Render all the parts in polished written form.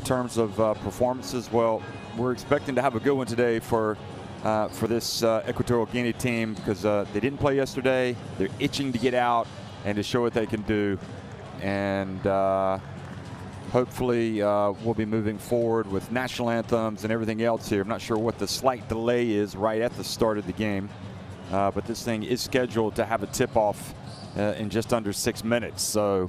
in terms of performances, well, we're expecting to have a good one today for this Equatorial Guinea team, because they didn't play yesterday. They're itching to get out and to show what they can do. And hopefully we'll be moving forward with national anthems and everything else here. I'm not sure what the slight delay is right at the start of the game, but this thing is scheduled to have a tip-off in just under 6 minutes. So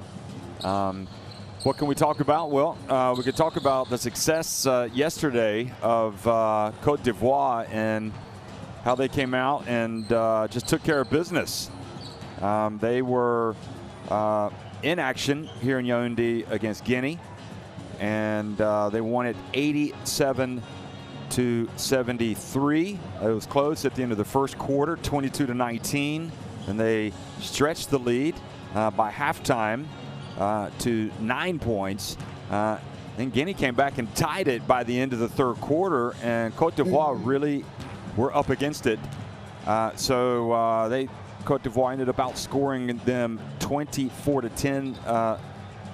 what can we talk about? Well, we could talk about the success yesterday of Cote d'Ivoire and how they came out and just took care of business. They were in action here in Yaoundé against Guinea, and they won it 87-73. It was close at the end of the first quarter, 22-19, and they stretched the lead by halftime to 9 points. Then Guinea came back and tied it by the end of the third quarter, and Cote d'Ivoire really were up against it. Cote d'Ivoire ended up outscoring them 24-10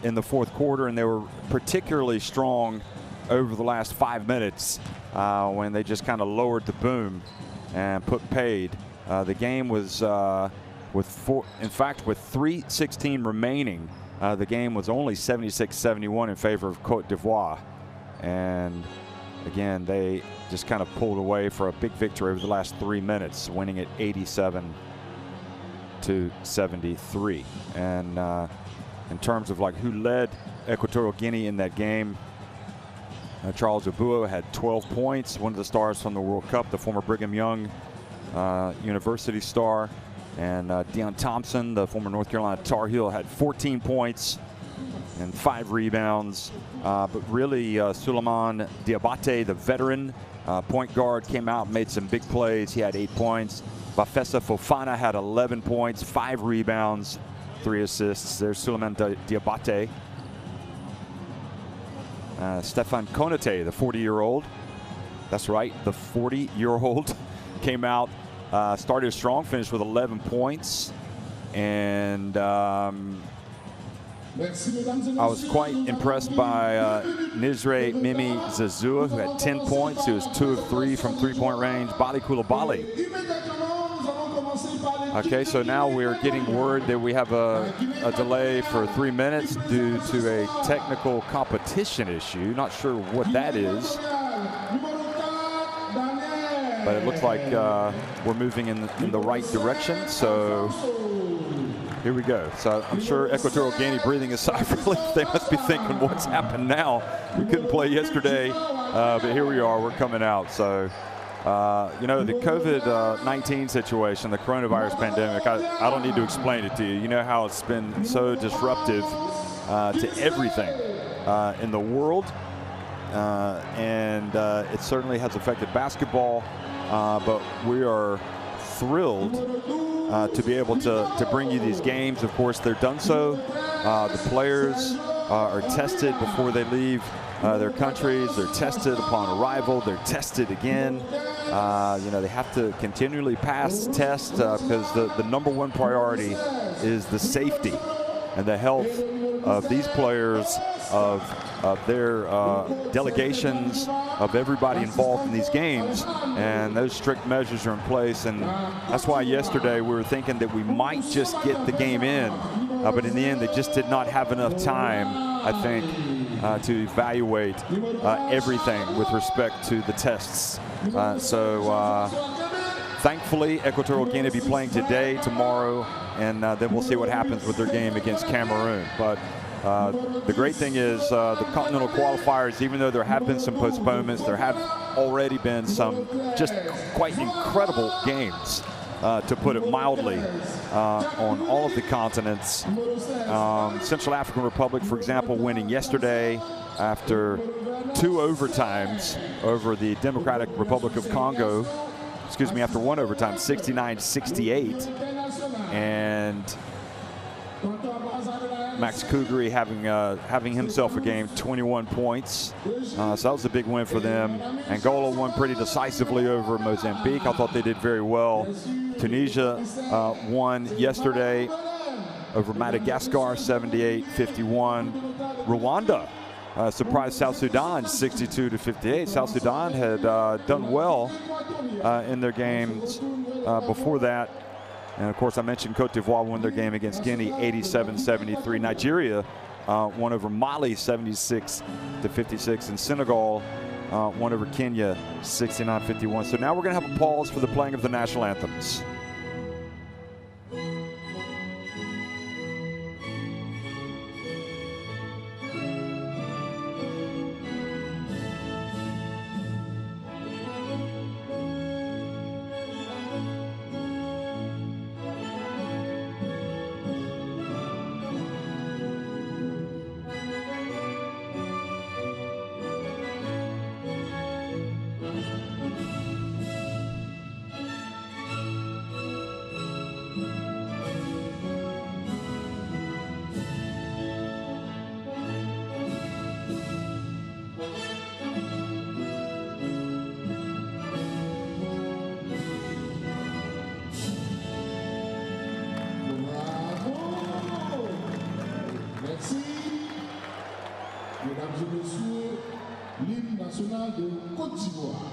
in the fourth quarter, and they were particularly strong over the last 5 minutes when they just kind of lowered the boom and put paid. The game was with 3:16 remaining. The game was only 76-71 in favor of Cote d'Ivoire. And again, they just kind of pulled away for a big victory over the last 3 minutes, winning it 87-73. And in terms of like who led Equatorial Guinea in that game, Charles Abuo had 12 points, one of the stars from the World Cup, the former Brigham Young University star. And Deion Thompson, the former North Carolina Tar Heel, had 14 points and 5 rebounds. But really, Suleiman Diabate, the veteran point guard, came out and made some big plays. He had 8 points. Bafessa Fofana had 11 points, 5 rebounds, 3 assists. There's Suleiman Diabate. Stefan Konate, the 40-year-old. That's right, the 40-year-old came out. Started strong, finished with 11 points, and I was quite impressed by Nizre Mimi Zazua, who had 10 points. He was 2 of 3 from three-point range. Bali Koulibaly. Okay, so now we're getting word that we have a delay for 3 minutes due to a technical competition issue. Not sure what that is, but it looks like we're moving in the right direction. So here we go. So I'm sure Equatorial Guinea breathing a sigh of relief. They must be thinking, what's happened now? We couldn't play yesterday, but here we are. We're coming out. So, you know, the COVID-19 situation, the coronavirus pandemic, I don't need to explain it to you. You know how it's been so disruptive to everything in the world. And it certainly has affected basketball, but we are thrilled to be able to bring you these games. Of course, they're done so. The players are tested before they leave their countries. They're tested upon arrival. They're tested again. You know, they have to continually pass tests because the number one priority is the safety and the health of these players, of their delegations, of everybody involved in these games, and those strict measures are in place. And that's why yesterday we were thinking that we might just get the game in, but in the end they just did not have enough time, I think, to evaluate everything with respect to the tests. Thankfully, Equatorial Guinea will be playing today, tomorrow, and then we'll see what happens with their game against Cameroon. But the great thing is the continental qualifiers, even though there have been some postponements, there have already been some just quite incredible games, to put it mildly, on all of the continents. Central African Republic, for example, winning yesterday after 2 overtimes over the Democratic Republic of Congo. Excuse me, after 1 overtime, 69-68. And Max Kugri having himself a game, 21 points. So that was a big win for them. Angola won pretty decisively over Mozambique. I thought they did very well. Tunisia won yesterday over Madagascar, 78-51. Rwanda surprised South Sudan 62-58. South Sudan had done well in their games before that. And of course, I mentioned Cote d'Ivoire won their game against Guinea 87-73. Nigeria won over Mali 76-56. And Senegal won over Kenya 69-51. So now we're going to have a pause for the playing of the national anthems. Mesdames et messieurs, l'hymne national de Côte d'Ivoire.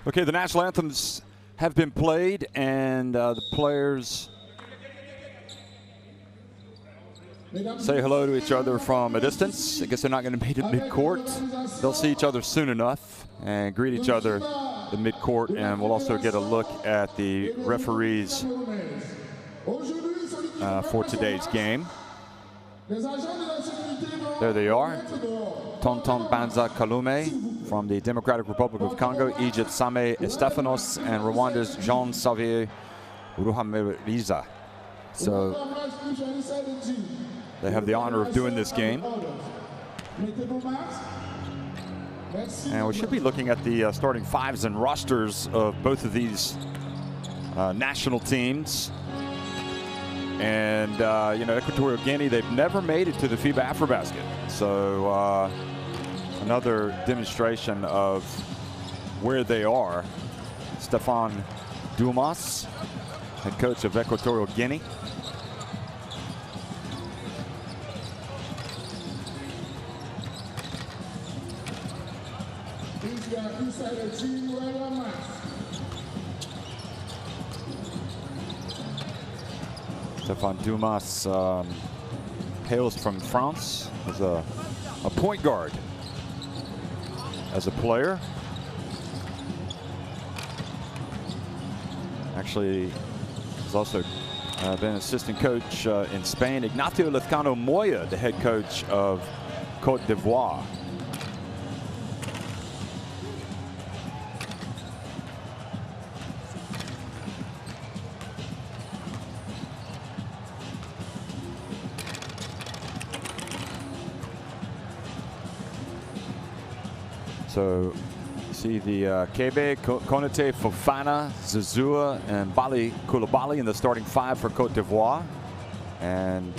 Okay, the national anthems have been played, and the players say hello to each other from a distance. I guess they're not going to meet at midcourt. They'll see each other soon enough and greet each other at midcourt, and we'll also get a look at the referees for today's game. There they are. Tonton Banza Kalume from the Democratic Republic of Congo, Egypt Same Estefanos, and Rwanda's Jean-Xavier Ruhamiriza. So they have the honor of doing this game. And we should be looking at the starting fives and rosters of both of these national teams. And, you know, Equatorial Guinea, they've never made it to the FIBA AfroBasket. So another demonstration of where they are. Stéphane Dumas, head coach of Equatorial Guinea. Stéphane Dumas hails from France as a point guard. As a player, actually has also been assistant coach in Spain. Ignacio Lezcano Moya, the head coach of Cote d'Ivoire. So see the Kebe, Konate, Fofana, Zazua, and Bali Koulibaly in the starting five for Cote d'Ivoire. And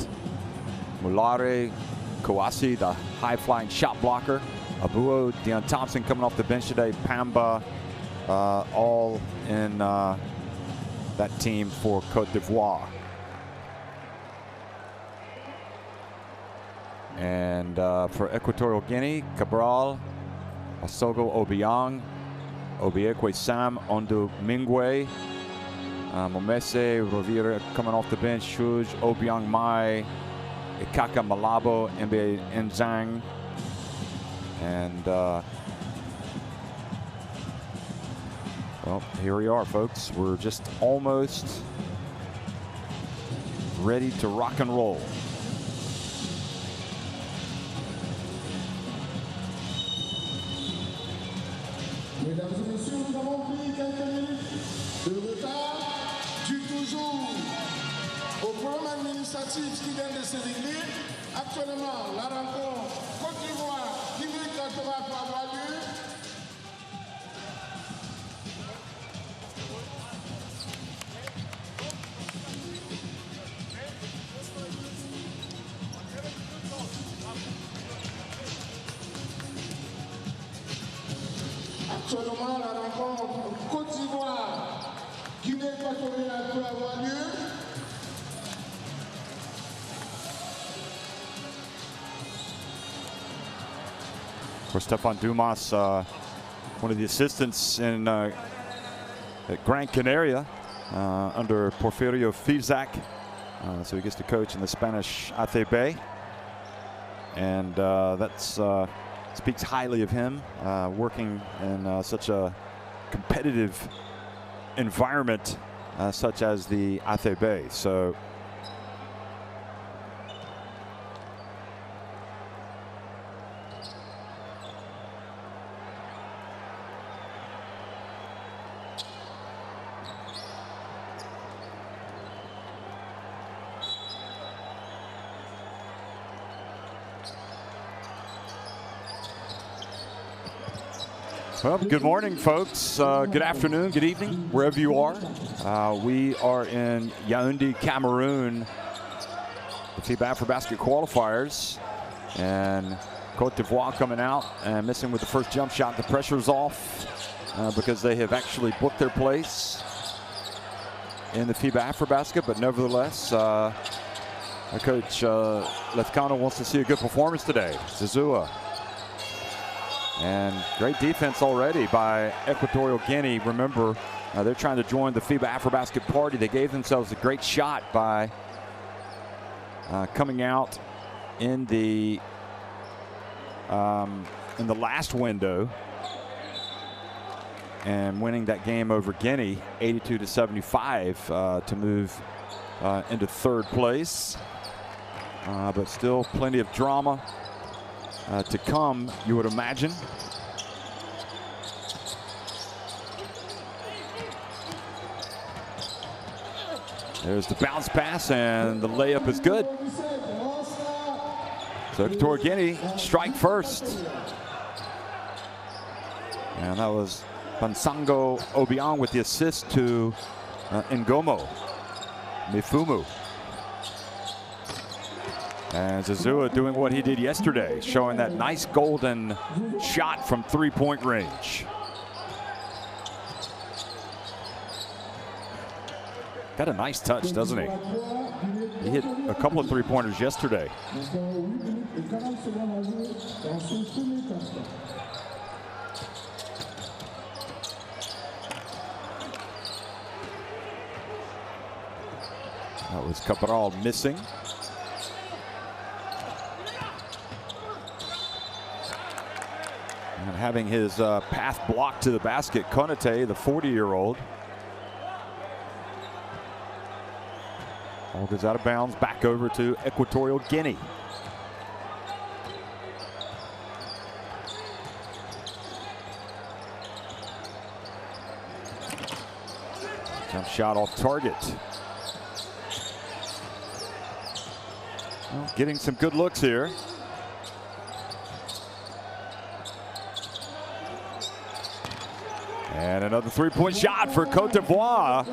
Mulare, Kouassi, the high-flying shot blocker. Abuo, Deion Thompson coming off the bench today. Pamba, all in that team for Cote d'Ivoire. And for Equatorial Guinea, Cabral, Asogo Obiang, Obiekwe Sam, Ondu Mingwe, Momese, Rovira coming off the bench, Shuj, Obiang Mai, Ikaka Malabo, Mbe Nzang, and well, here we are, folks. We're just almost ready to rock and roll. Mesdames et messieurs, nous avons pris quelques minutes de retard dû toujours au problème administratif qui vient de se régler. Actuellement, la rencontre Côte d'Ivoire-Guinée Équatoriale peut avoir lieu. Actuellement, la rencontre Côte d'Ivoire-Guinée Équatoriale peut avoir lieu. Of course, Stefan Dumas, one of the assistants in at Gran Canaria under Porfirio Fisac. So he gets to coach in the Spanish AfroBasket. And that's speaks highly of him, working in such a competitive environment such as the AfroBasket. So well, good morning, folks. Good afternoon, good evening, wherever you are. We are in Yaoundé, Cameroon, the FIBA AfroBasket Qualifiers. And Cote d'Ivoire coming out and missing with the first jump shot. The pressure's off because they have actually booked their place in the FIBA AfroBasket. But nevertheless, our coach Lefkano wants to see a good performance today. Zazua. And great defense already by Equatorial Guinea. Remember, they're trying to join the FIBA AfroBasket party. They gave themselves a great shot by coming out in the last window and winning that game over Guinea, 82-75, to move into third place. But still plenty of drama to come, you would imagine. There's the bounce pass, and the layup is good. So Equatorial Guinea strike first. And that was Bansango Obiang with the assist to Ngomo Mifumu. And Zazua doing what he did yesterday, showing that nice golden shot from three-point range. Got a nice touch, doesn't he? He hit a couple of three-pointers yesterday. That was Cabral missing. And having his path blocked to the basket, Cote, the 40-year-old. Ball goes out of bounds, back over to Equatorial Guinea. Jump shot off target. Well, getting some good looks here. And another three-point shot for Cote d'Ivoire.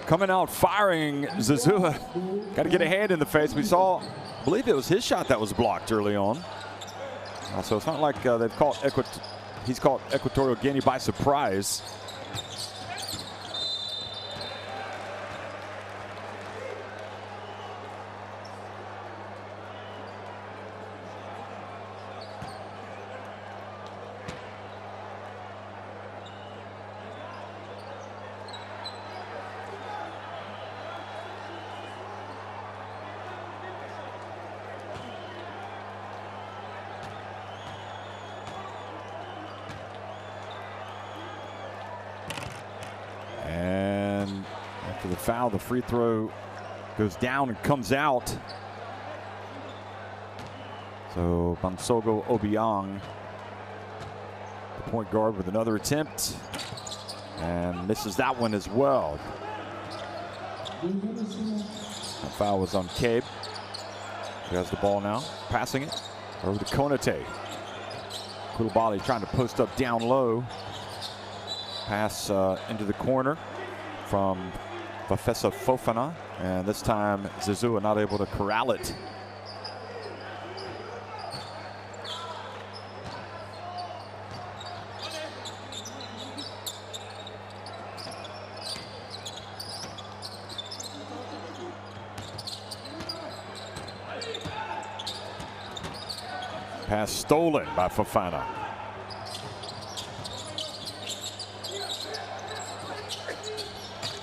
Coming out firing, Zazua. Got to get a hand in the face. We saw, I believe it was his shot that was blocked early on. So it's not like they've caught he's caught Equatorial Guinea by surprise. foul. The free throw goes down and comes out. So Bansogo Obiang, the point guard, with another attempt, and misses that one as well. The foul was on Cabe. He has the ball now, passing it over to Cote. Koulibaly trying to post up down low. Pass into the corner from Fafesa Fofana, and this time Zazua not able to corral it. Pass stolen by Fofana.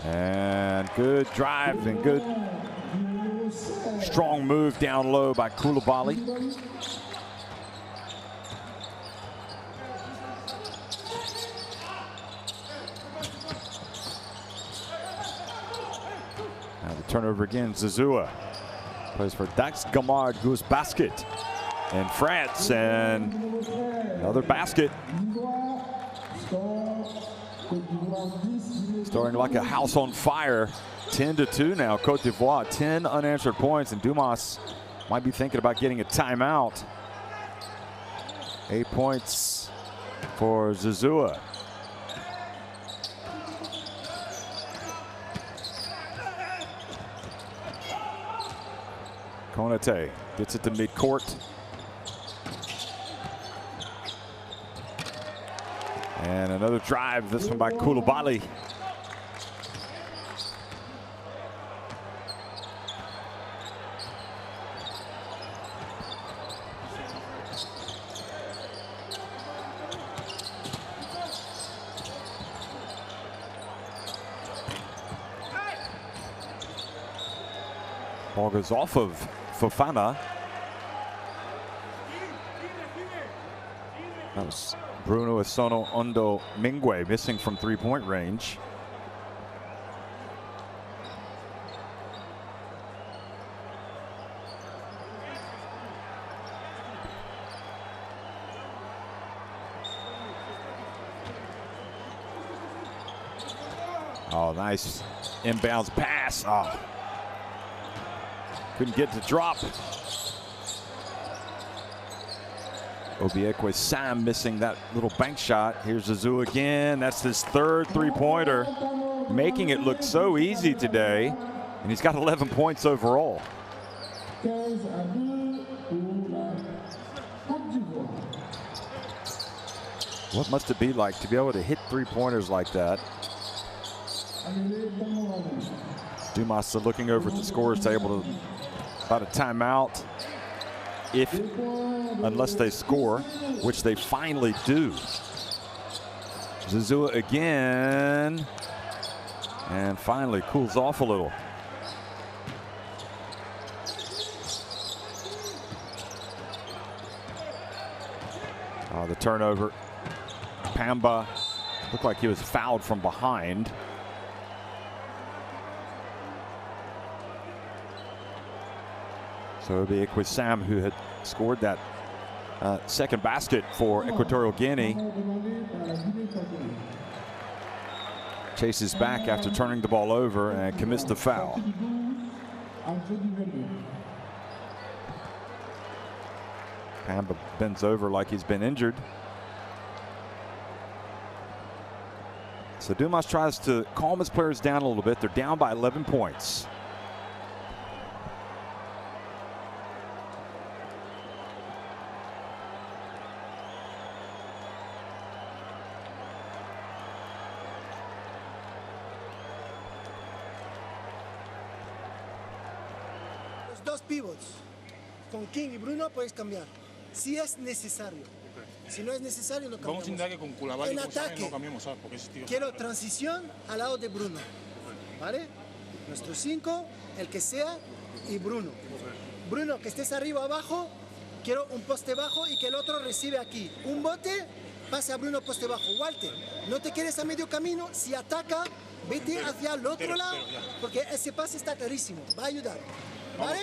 And good drive and good strong move down low by Koulibaly. Now the turnover again. Zazua plays for Dax Gamard Goose Basket in France, and another basket. Starting like a house on fire. 10-2 now, Cote d'Ivoire. 10 unanswered points, and Dumas might be thinking about getting a timeout. 8 points for Zazua. Konate gets it to midcourt. And another drive, this one by Koulibaly. Ball goes off of Fofana. That was Bruno Esono Ondo Mingwe missing from three-point range. Oh, nice inbounds pass. Oh, couldn't get to drop. Obiekwe Sam missing that little bank shot. Here's Zazua again. That's his third three-pointer, making it look so easy today. And he's got 11 points overall. What must it be like to be able to hit three-pointers like that? Dumas looking over at the scores table about a timeout. Unless they score, which they finally do. Zazua again, and finally cools off a little. The turnover. Pamba looked like he was fouled from behind. So it'll be Equatorial, who had scored that second basket for Equatorial Guinea. Chases back after turning the ball over and commits the foul. Pamba bends over like he's been injured. So Dumas tries to calm his players down a little bit. They're down by 11 points. Dos pivots, con King y Bruno puedes cambiar, si es necesario. Si no es necesario, no cambiamos. Vamos a intentar que con Koulibaly en ataque, no cambiemos, ¿sabes? Porque ese tío... quiero transición al lado de Bruno, ¿vale? Nuestro 5, el que sea, y Bruno. Bruno, que estés arriba o abajo, quiero un poste bajo y que el otro recibe aquí. Un bote, pase a Bruno poste bajo. Walter, no te quedes a medio camino, si ataca, vete hacia el otro lado, porque ese pase está clarísimo, va a ayudar. ¿Vale?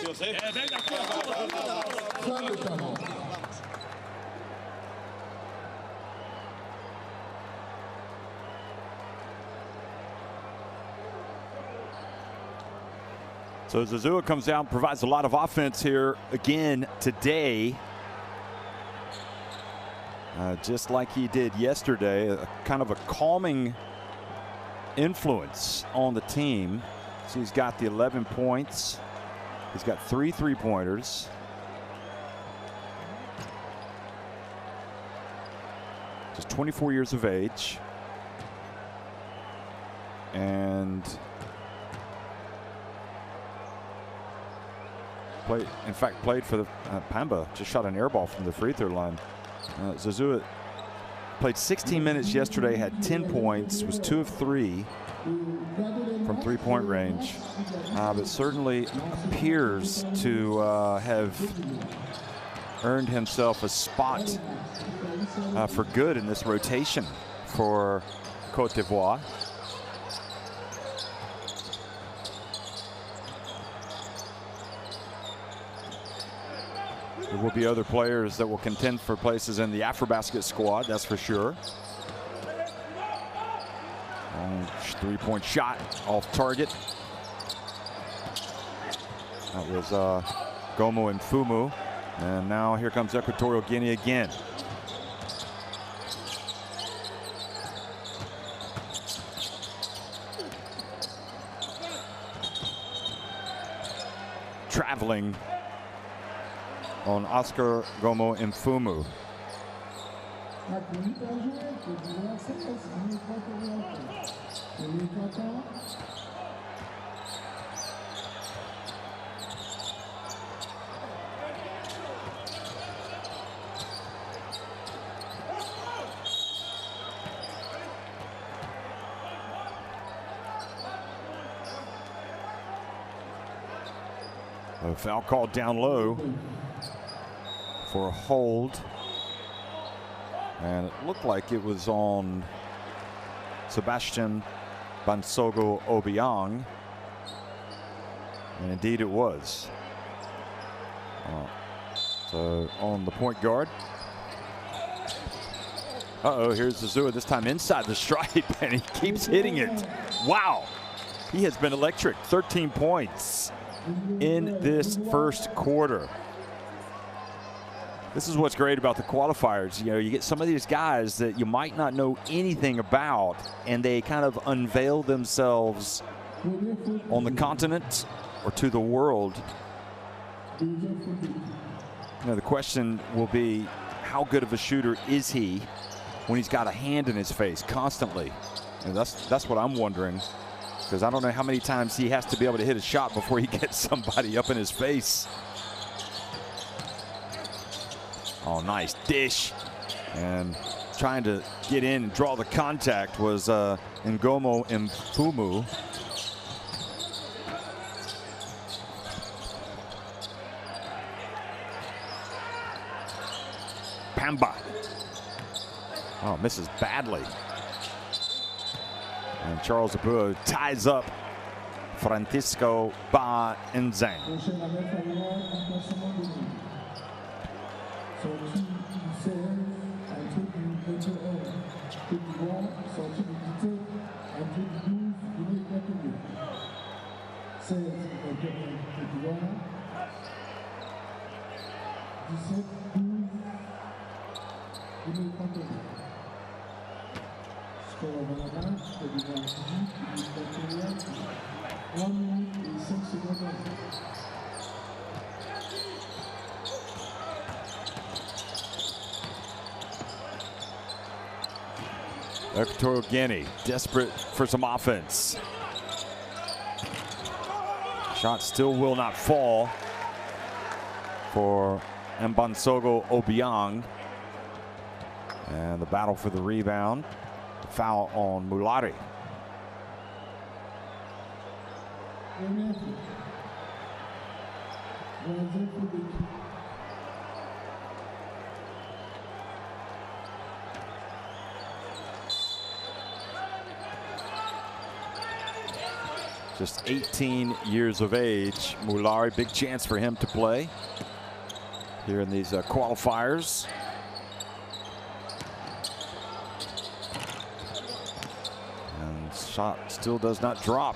So Zazua comes out and provides a lot of offense here again today. Just like he did yesterday, a kind of a calming influence on the team. So he's got the 11 points. He's got 3 3-pointers. Just 24 years of age. And played for the Pamba, just shot an air ball from the free throw line. Zazua played 16 minutes yesterday, had 10 points, was 2 of 3 from 3-point range, but certainly appears to have earned himself a spot for good in this rotation for Cote d'Ivoire. There will be other players that will contend for places in the AfroBasket squad, that's for sure. 3-point shot off target. That was Gomo and Fumu. And now here comes Equatorial Guinea again. Traveling on Oscar Gomo and Fumu. A foul called down low for a hold, and it looked like it was on Sebastian Bansogo Obiang, and indeed it was. So on the point guard. Here's Zazua, this time inside the stripe, and he keeps hitting it. Wow, he has been electric. 13 points in this first quarter. This is what's great about the qualifiers. You know, you get some of these guys that you might not know anything about, and they kind of unveil themselves on the continent or to the world. You know, the question will be, how good of a shooter is he when he's got a hand in his face constantly? And that's what I'm wondering, because I don't know how many times he has to be able to hit a shot before he gets somebody up in his face. Oh, nice dish. And trying to get in and draw the contact was Ngomo Mfumu. Pamba. Oh, misses badly. And Charles Abua ties up Francisco Ba Nzeng. Equatorial Guinea desperate for some offense. Shot still will not fall for Mbansogo Obiang. And the battle for the rebound. The foul on Mulari. Just 18 years of age. Mulari, big chance for him to play here in these qualifiers. And shot still does not drop.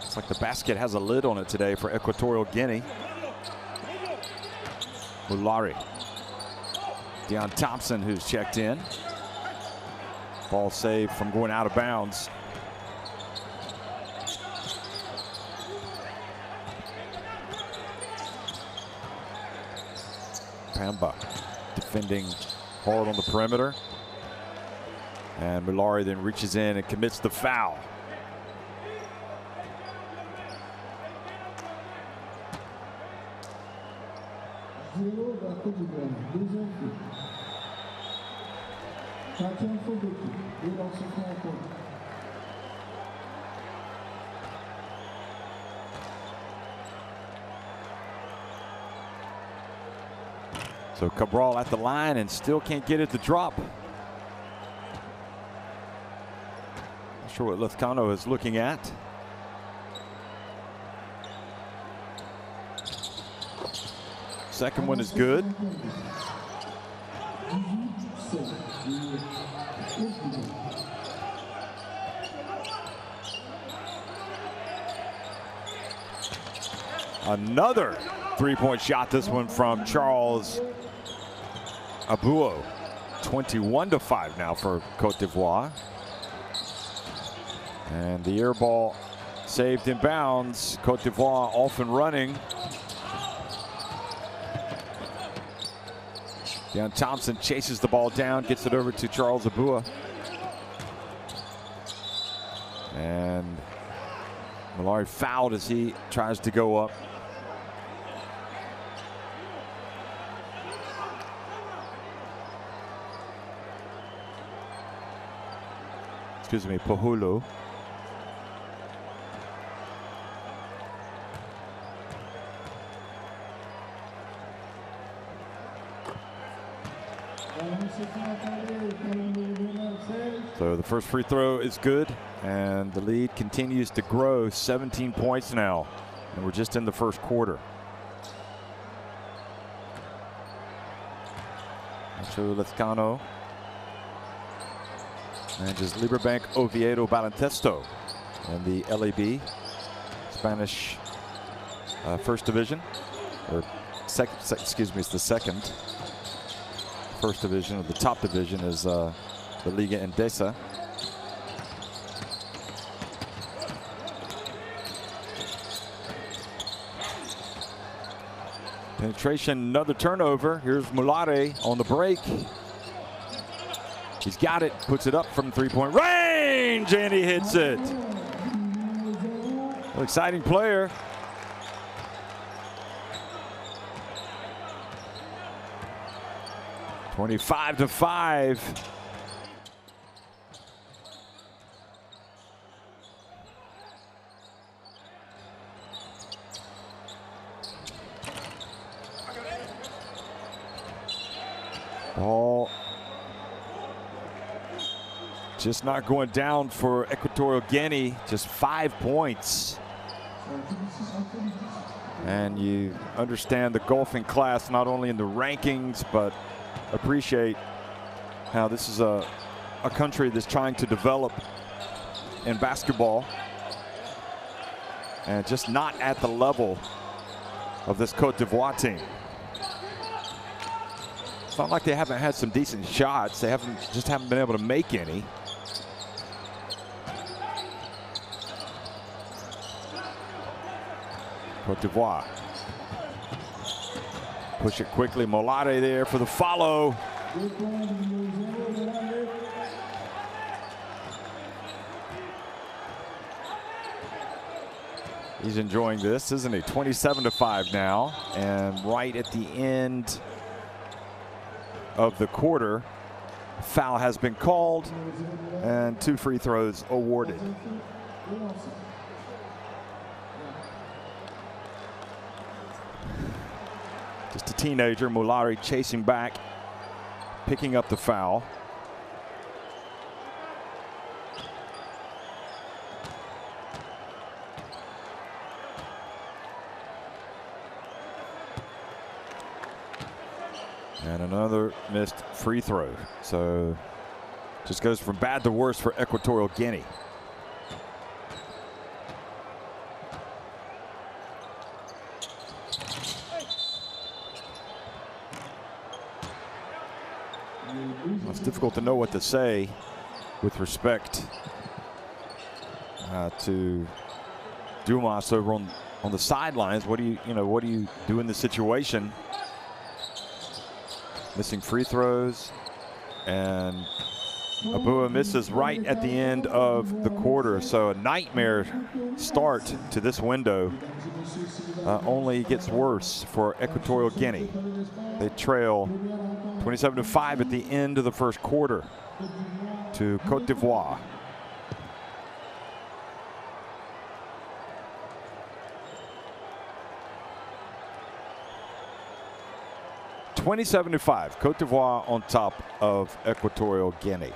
Looks like the basket has a lid on it today for Equatorial Guinea. Mulari. Deion Thompson, who's checked in. Ball saved from going out of bounds. Pamba defending hard on the perimeter. And Mulari then reaches in and commits the foul. So Cabral at the line and still can't get it to drop. Not sure what Lezcano is looking at. Second one is good. Another three-point shot, this one from Charles Abuo. 21-5 now for Cote d'Ivoire. And the air ball saved in bounds. Cote d'Ivoire off and running. Deion Thompson chases the ball down, gets it over to Charles Abuo. And Mulari fouled as he tries to go up. Excuse me, Poholo. So the first free throw is good, and the lead continues to grow. 17 points now, and we're just in the first quarter. So Lezcano manages Liberbank Oviedo Baloncesto in the LAB, Spanish first division, or second, excuse me, it's the second. First division, or the top division, is the Liga Endesa. Penetration, another turnover. Here's Mulari on the break. He's got it, puts it up from three-point range, and he hits it. An exciting player. (25-5). Ball just not going down for Equatorial Guinea, just 5 points. And you understand the golfing class, not only in the rankings, but appreciate how this is a country that's trying to develop in basketball, and just not at the level of this Cote d'Ivoire team. It's not like they haven't had some decent shots. They just haven't been able to make any. Cote d'Ivoire. Push it quickly. Mulari there for the follow. He's enjoying this, isn't he? 27-5 now, and right at the end of the quarter, foul has been called and 2 free throws awarded. Just a teenager, Mulari chasing back, picking up the foul. And another missed free throw. So just goes from bad to worse for Equatorial Guinea. It's difficult to know what to say with respect to Dumas over on the sidelines. What do you do in this situation? Missing free throws, and Abua misses right at the end of the quarter. So a nightmare start to this window. Only gets worse for Equatorial Guinea. They trail 27-5 at the end of the first quarter to Cote d'Ivoire. (27-5). Cote d'Ivoire on top of Equatorial Guinea.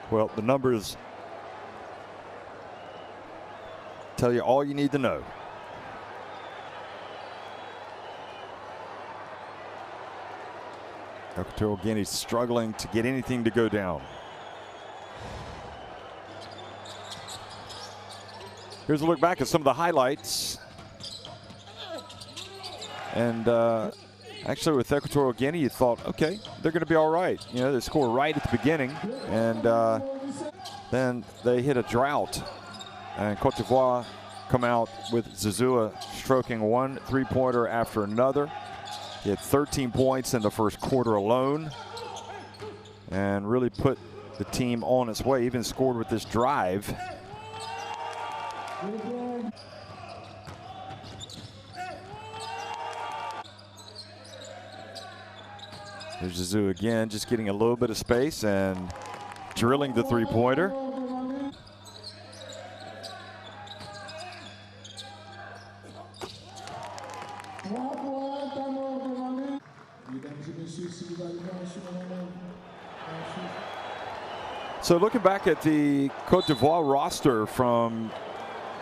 Well, the numbers tell you all you need to know. Equatorial Guinea struggling to get anything to go down. Here's a look back at some of the highlights. And actually with Equatorial Guinea, you thought, okay, they're going to be all right. You know, they score right at the beginning, and then they hit a drought. And Cote d'Ivoire come out with Zazua stroking one three-pointer after another. He had 13 points in the first quarter alone and really put the team on its way, even scored with this drive. There's Zazou again, just getting a little bit of space and drilling the three-pointer. So looking back at the Cote d'Ivoire roster from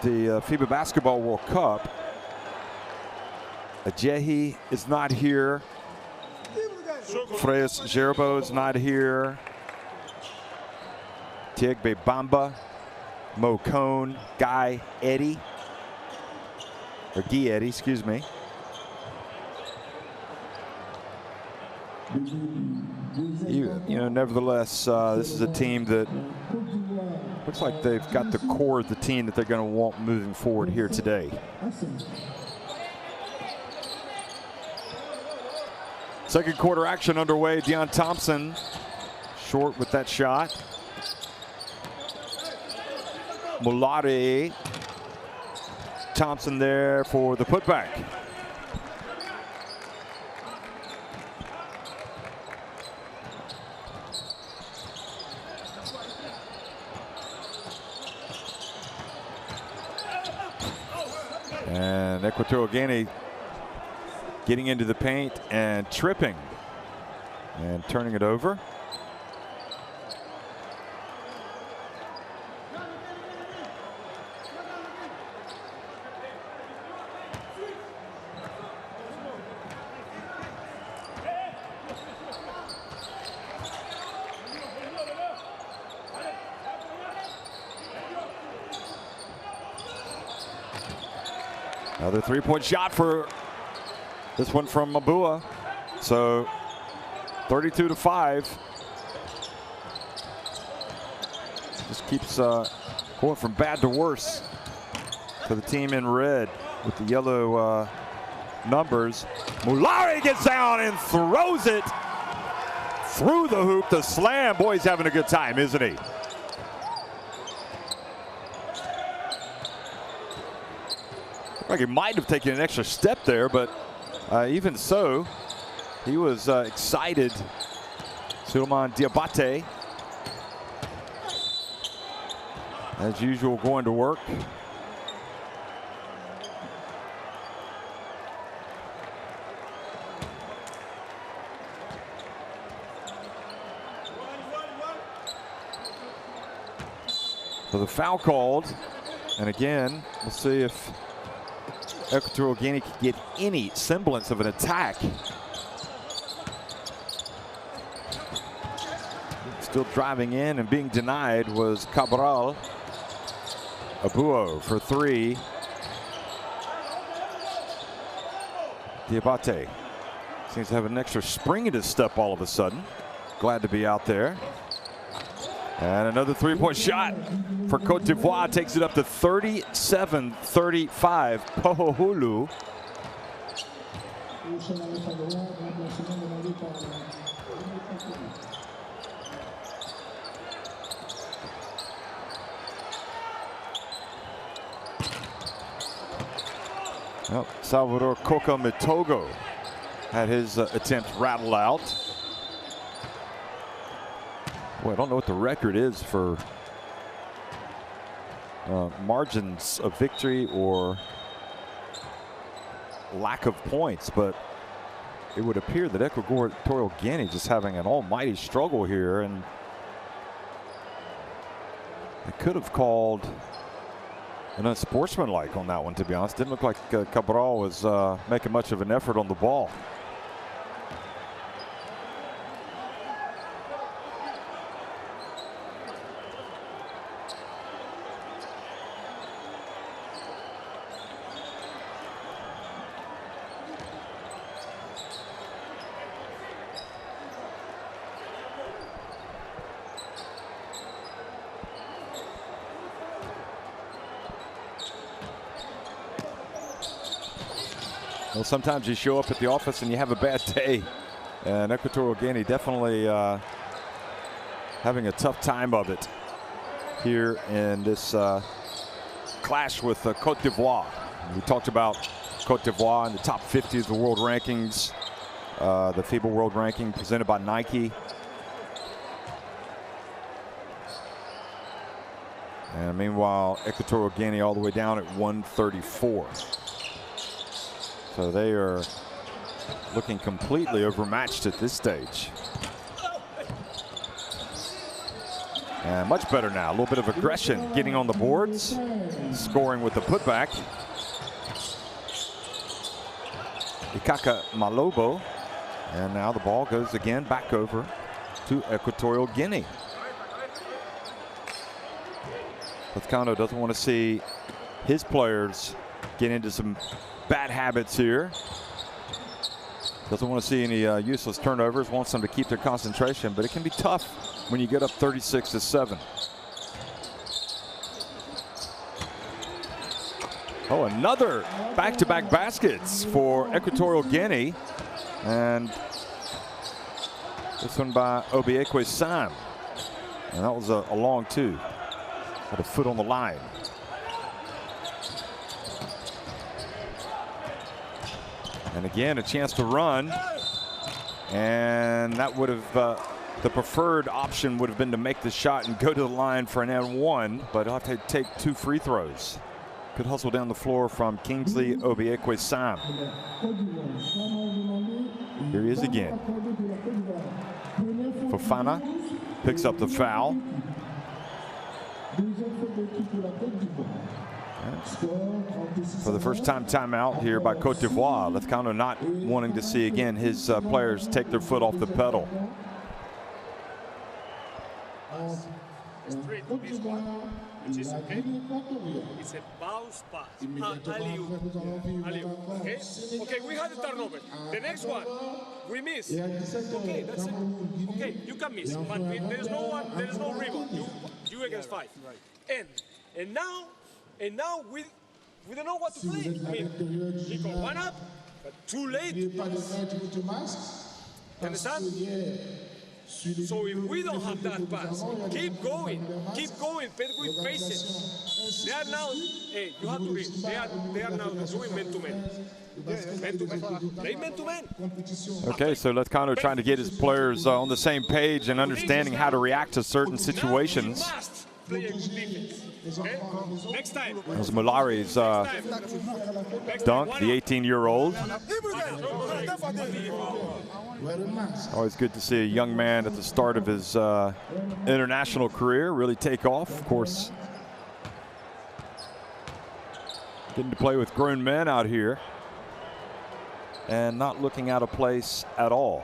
the FIBA Basketball World Cup, Ajehi is not here. Freyas Gerbo is not here. Tiegbe Bamba, Mo Cone, Guy Eddy, excuse me. You know, nevertheless, this is a team that looks like they've got the core of the team that they're going to want moving forward here today. Second quarter action underway. Deion Thompson short with that shot. Mulari. Thompson there for the putback. And Equatorial Guinea getting into the paint and tripping and turning it over. Another three-point shot for this one from Mabua. So 32-5. Just keeps going from bad to worse for the team in red with the yellow numbers. Mulari gets down and throws it through the hoop. The slam. Boy, he's having a good time, isn't he? Like he might have taken an extra step there, but even so, he was excited. Suleiman Diabate, as usual, going to work. So the foul called. And again, we'll see if Equatorial Guinea can get any semblance of an attack. Still driving in and being denied was Cabral. Abuo for three. Diabate seems to have an extra spring in his step all of a sudden. Glad to be out there. And another three-point shot for Cote d'Ivoire, takes it up to 37-35. Pohohulu. Well, Salvador Coca Mitogo had his attempt rattled out. Boy, I don't know what the record is for margins of victory or lack of points, but it would appear that Equatorial Guinea just having an almighty struggle here, and they could have called an unsportsmanlike on that one, to be honest. Didn't look like Cabral was making much of an effort on the ball. Well, sometimes you show up at the office and you have a bad day. And Equatorial Guinea definitely having a tough time of it here in this clash with Cote d'Ivoire. We talked about Cote d'Ivoire in the top 50 of the world rankings, the FIBA World Ranking presented by Nike. And meanwhile, Equatorial Guinea all the way down at 134. So they are looking completely overmatched at this stage. And much better now. A little bit of aggression getting on the boards, scoring with the putback. Ikaka Malobo. And now the ball goes again back over to Equatorial Guinea. Lezcano doesn't want to see his players get into some bad habits here. Doesn't want to see any useless turnovers. Wants them to keep their concentration, but it can be tough when you get up 36-7. Oh, another back-to-back baskets for Equatorial Guinea, and this one by Obiekwe Sam, and that was a long two. Had a foot on the line. And again, a chance to run, and that would have the preferred option would have been to make the shot and go to the line for an N1, but he'll have to take two free throws. Good hustle down the floor from Kingsley Obiekwe Sam. Here he is again. Fofana picks up the foul. For the first time, timeout here by Cote d'Ivoire. Lezcano not wanting to see again his players take their foot off the pedal. Straight to this one, which is okay. It's a bounce pass. Alley-oop. Okay? Okay, we had a turnover. The next one, we miss. Okay, that's it. Okay, you can miss, but there is no one, there is no rebound. You against five. And now we don't know what to play. I mean, he got one up, but too late. Understand? So if we don't have that pass, keep going, but with patience. They are now, hey, you have to read, they are now doing man-to-man. Play man-to-man. Okay, so Lezcano trying to get his players on the same page and understanding how to react to certain situations. Play a good defense. Okay? Next time. That was Mulari's dunk, the 18-year-old. Always good to see a young man at the start of his international career really take off. Of course, Getting to play with grown men out here and not looking out of place at all.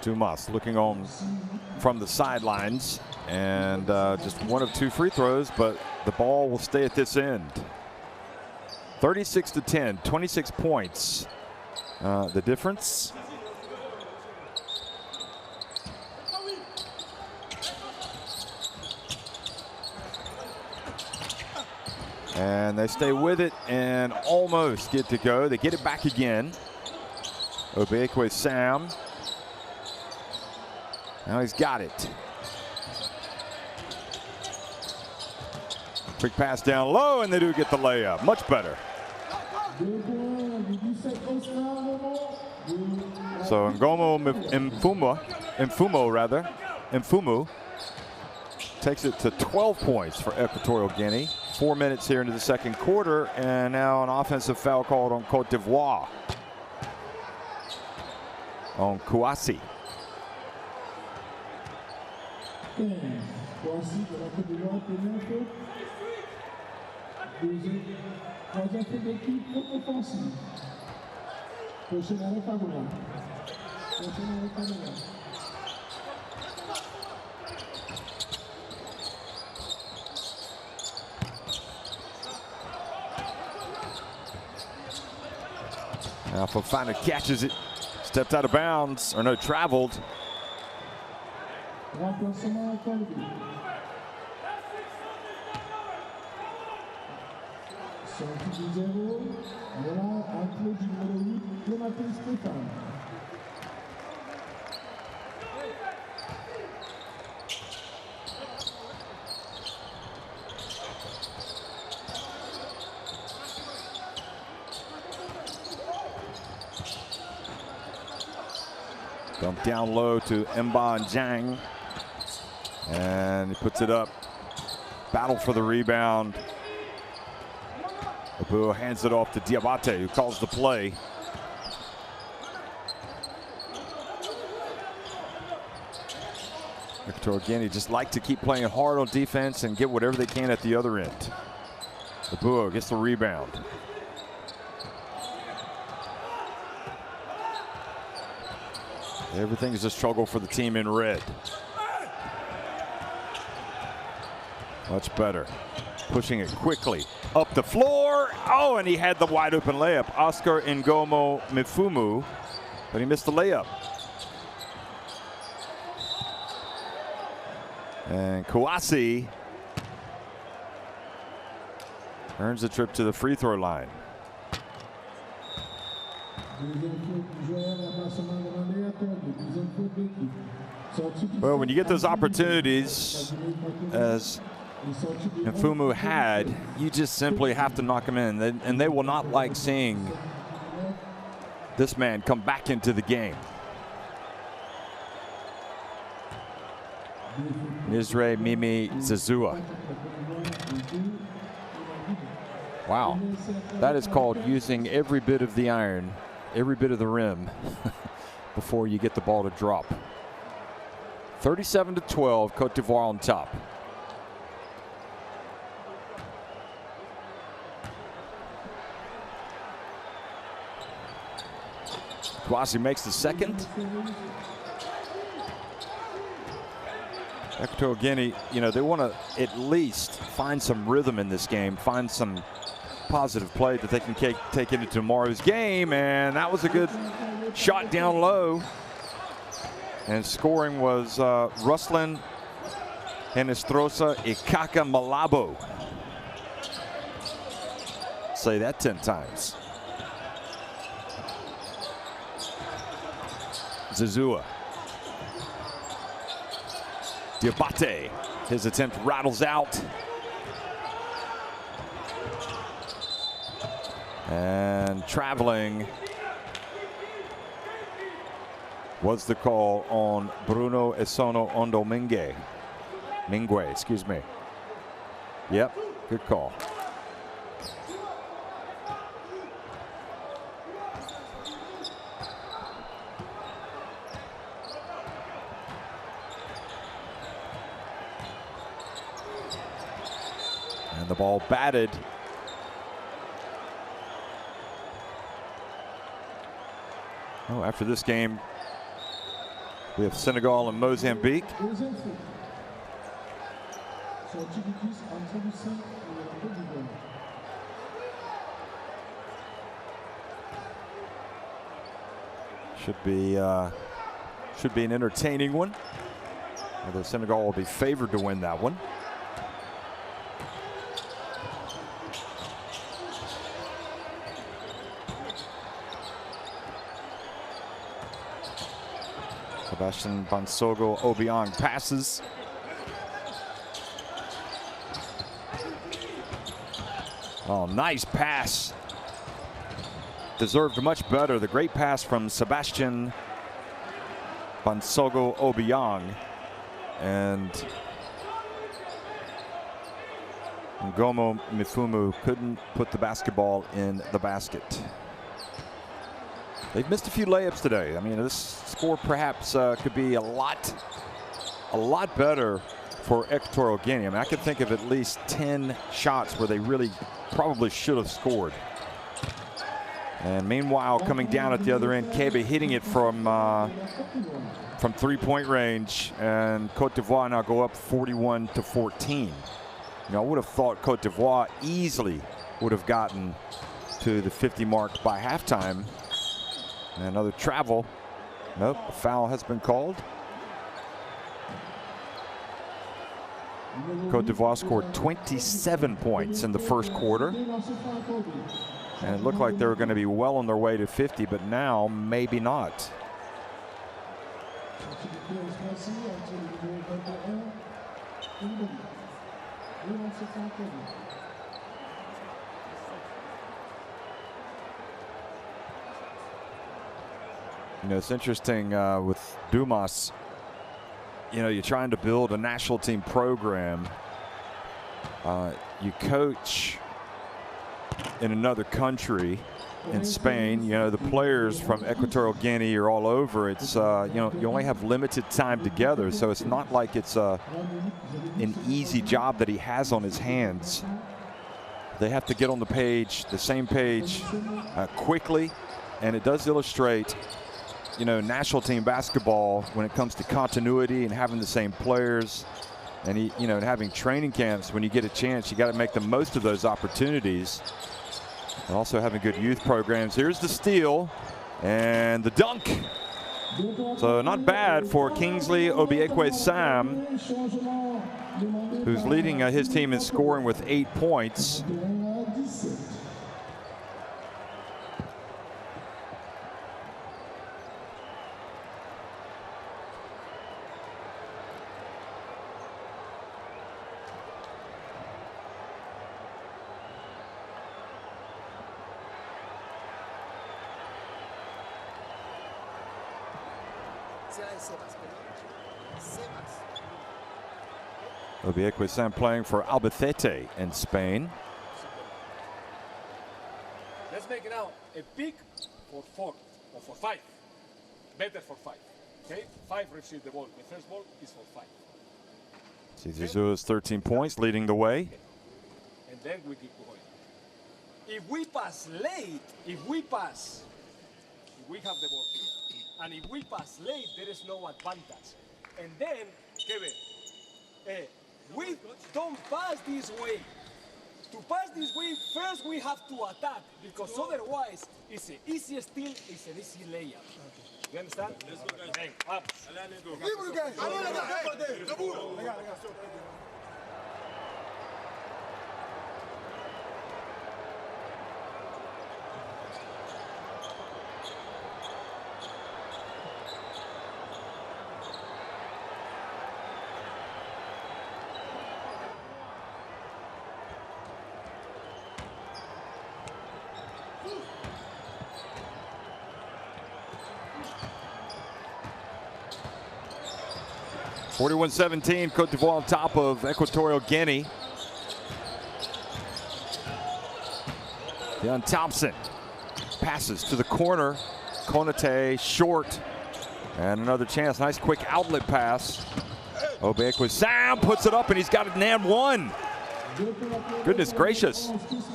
Dumas looking on from the sidelines, and just one of 2 free throws, but the ball will stay at this end. 36-10, 26 points. The difference. And they stay with it and almost get to go. They get it back again. Obekwe Sam. Now he's got it. Quick pass down low, and they do get the layup. Much better. So Mfumu takes it to 12 points for Equatorial Guinea. 4 minutes here into the second quarter, and now an offensive foul called on Cote d'Ivoire. On Kouassi. Now Fofana catches it, stepped out of bounds, or no, traveled. Dump down low to Mba and Zhang. And he puts it up. Battle for the rebound. Abu hands it off to Diabate, who calls the play. Equatorial Guinea just like to keep playing hard on defense and get whatever they can at the other end. Abu gets the rebound. Everything is a struggle for the team in red. Much better. Pushing it quickly up the floor. Oh, and he had the wide open layup. Oscar Ngomo Mfumu, but he missed the layup. And Kouassi earns the trip to the free throw line. Well, when you get those opportunities, as Mfumu had, you just simply have to knock them in. And they will not like seeing this man come back into the game. Nizre Mimi Zazua. Wow, that is called using every bit of the iron, every bit of the rim before you get the ball to drop. 37-12, Cote d'Ivoire on top. Kouassi makes the second. Equatorial Guinea, you know, they want to at least find some rhythm in this game, find some positive play that they can take into tomorrow's game, and that was a good shot down low. And scoring was Ruslan Henestrosa Ikaka Malabo. Say that 10 times. Zazua. Diabate, his attempt rattles out. And traveling was the call on Bruno Esono Ondo Mingue, excuse me. Yep, good call. And the ball batted. Oh, after this game, we have Senegal and Mozambique. Should be an entertaining one. Although Senegal will be favored to win that one. Sebastian Bonsogo Obiang passes. Oh, nice pass. Deserved much better. The great pass from Sebastian Bonsogo Obiang. And Ngomo Mifumu couldn't put the basketball in the basket. They've missed a few layups today. I mean, this score perhaps could be a lot better for Equatorial Guinea. I mean, I could think of at least 10 shots where they really probably should have scored. And meanwhile, coming down at the other end, Kebe hitting it from three-point range, and Cote d'Ivoire now go up 41-14. You know, I would have thought Cote d'Ivoire easily would have gotten to the 50 mark by halftime. And another travel. Nope, a foul has been called. Cote d'Ivoire scored 27 points in the first quarter. And it looked like they were going to be well on their way to 50, but now maybe not. You know, it's interesting with Dumas. You know, you're trying to build a national team program. You coach in another country, in Spain. You know, the players from Equatorial Guinea are all over. It's you know, you only have limited time together, so it's not like it's an easy job that he has on his hands. They have to get on the page, the same page, quickly, and it does illustrate, you know, national team basketball when it comes to continuity and having the same players, and you know, having training camps. When you get a chance, you got to make the most of those opportunities. And also having good youth programs. Here's the steal and the dunk. So not bad for Kingsley Obiekwe-Sam, who's leading his team in scoring with 8 points. Obiekwe-Sam playing for Albacete in Spain. Let's make it now a pick for 4 or for 5. Better for 5. Okay? 5 receive the ball. The first ball is for 5. Zizou has 13 points, leading the way. Okay. And then we keep going. If we pass late, if we have the ball here. And if we pass late, there is no advantage. And then, Kevin, we don't pass this way. To pass this way, first we have to attack, because otherwise it's an easy steal, it's an easy layup. You understand? Let's go, guys. Hey, up. .41-17, Cote d'Ivoire on top of Equatorial Guinea. Young Thompson passes to the corner. Cote short. And another chance. Nice quick outlet pass. Obi-Ekwesam puts it up, and he's got it and one. Goodness gracious.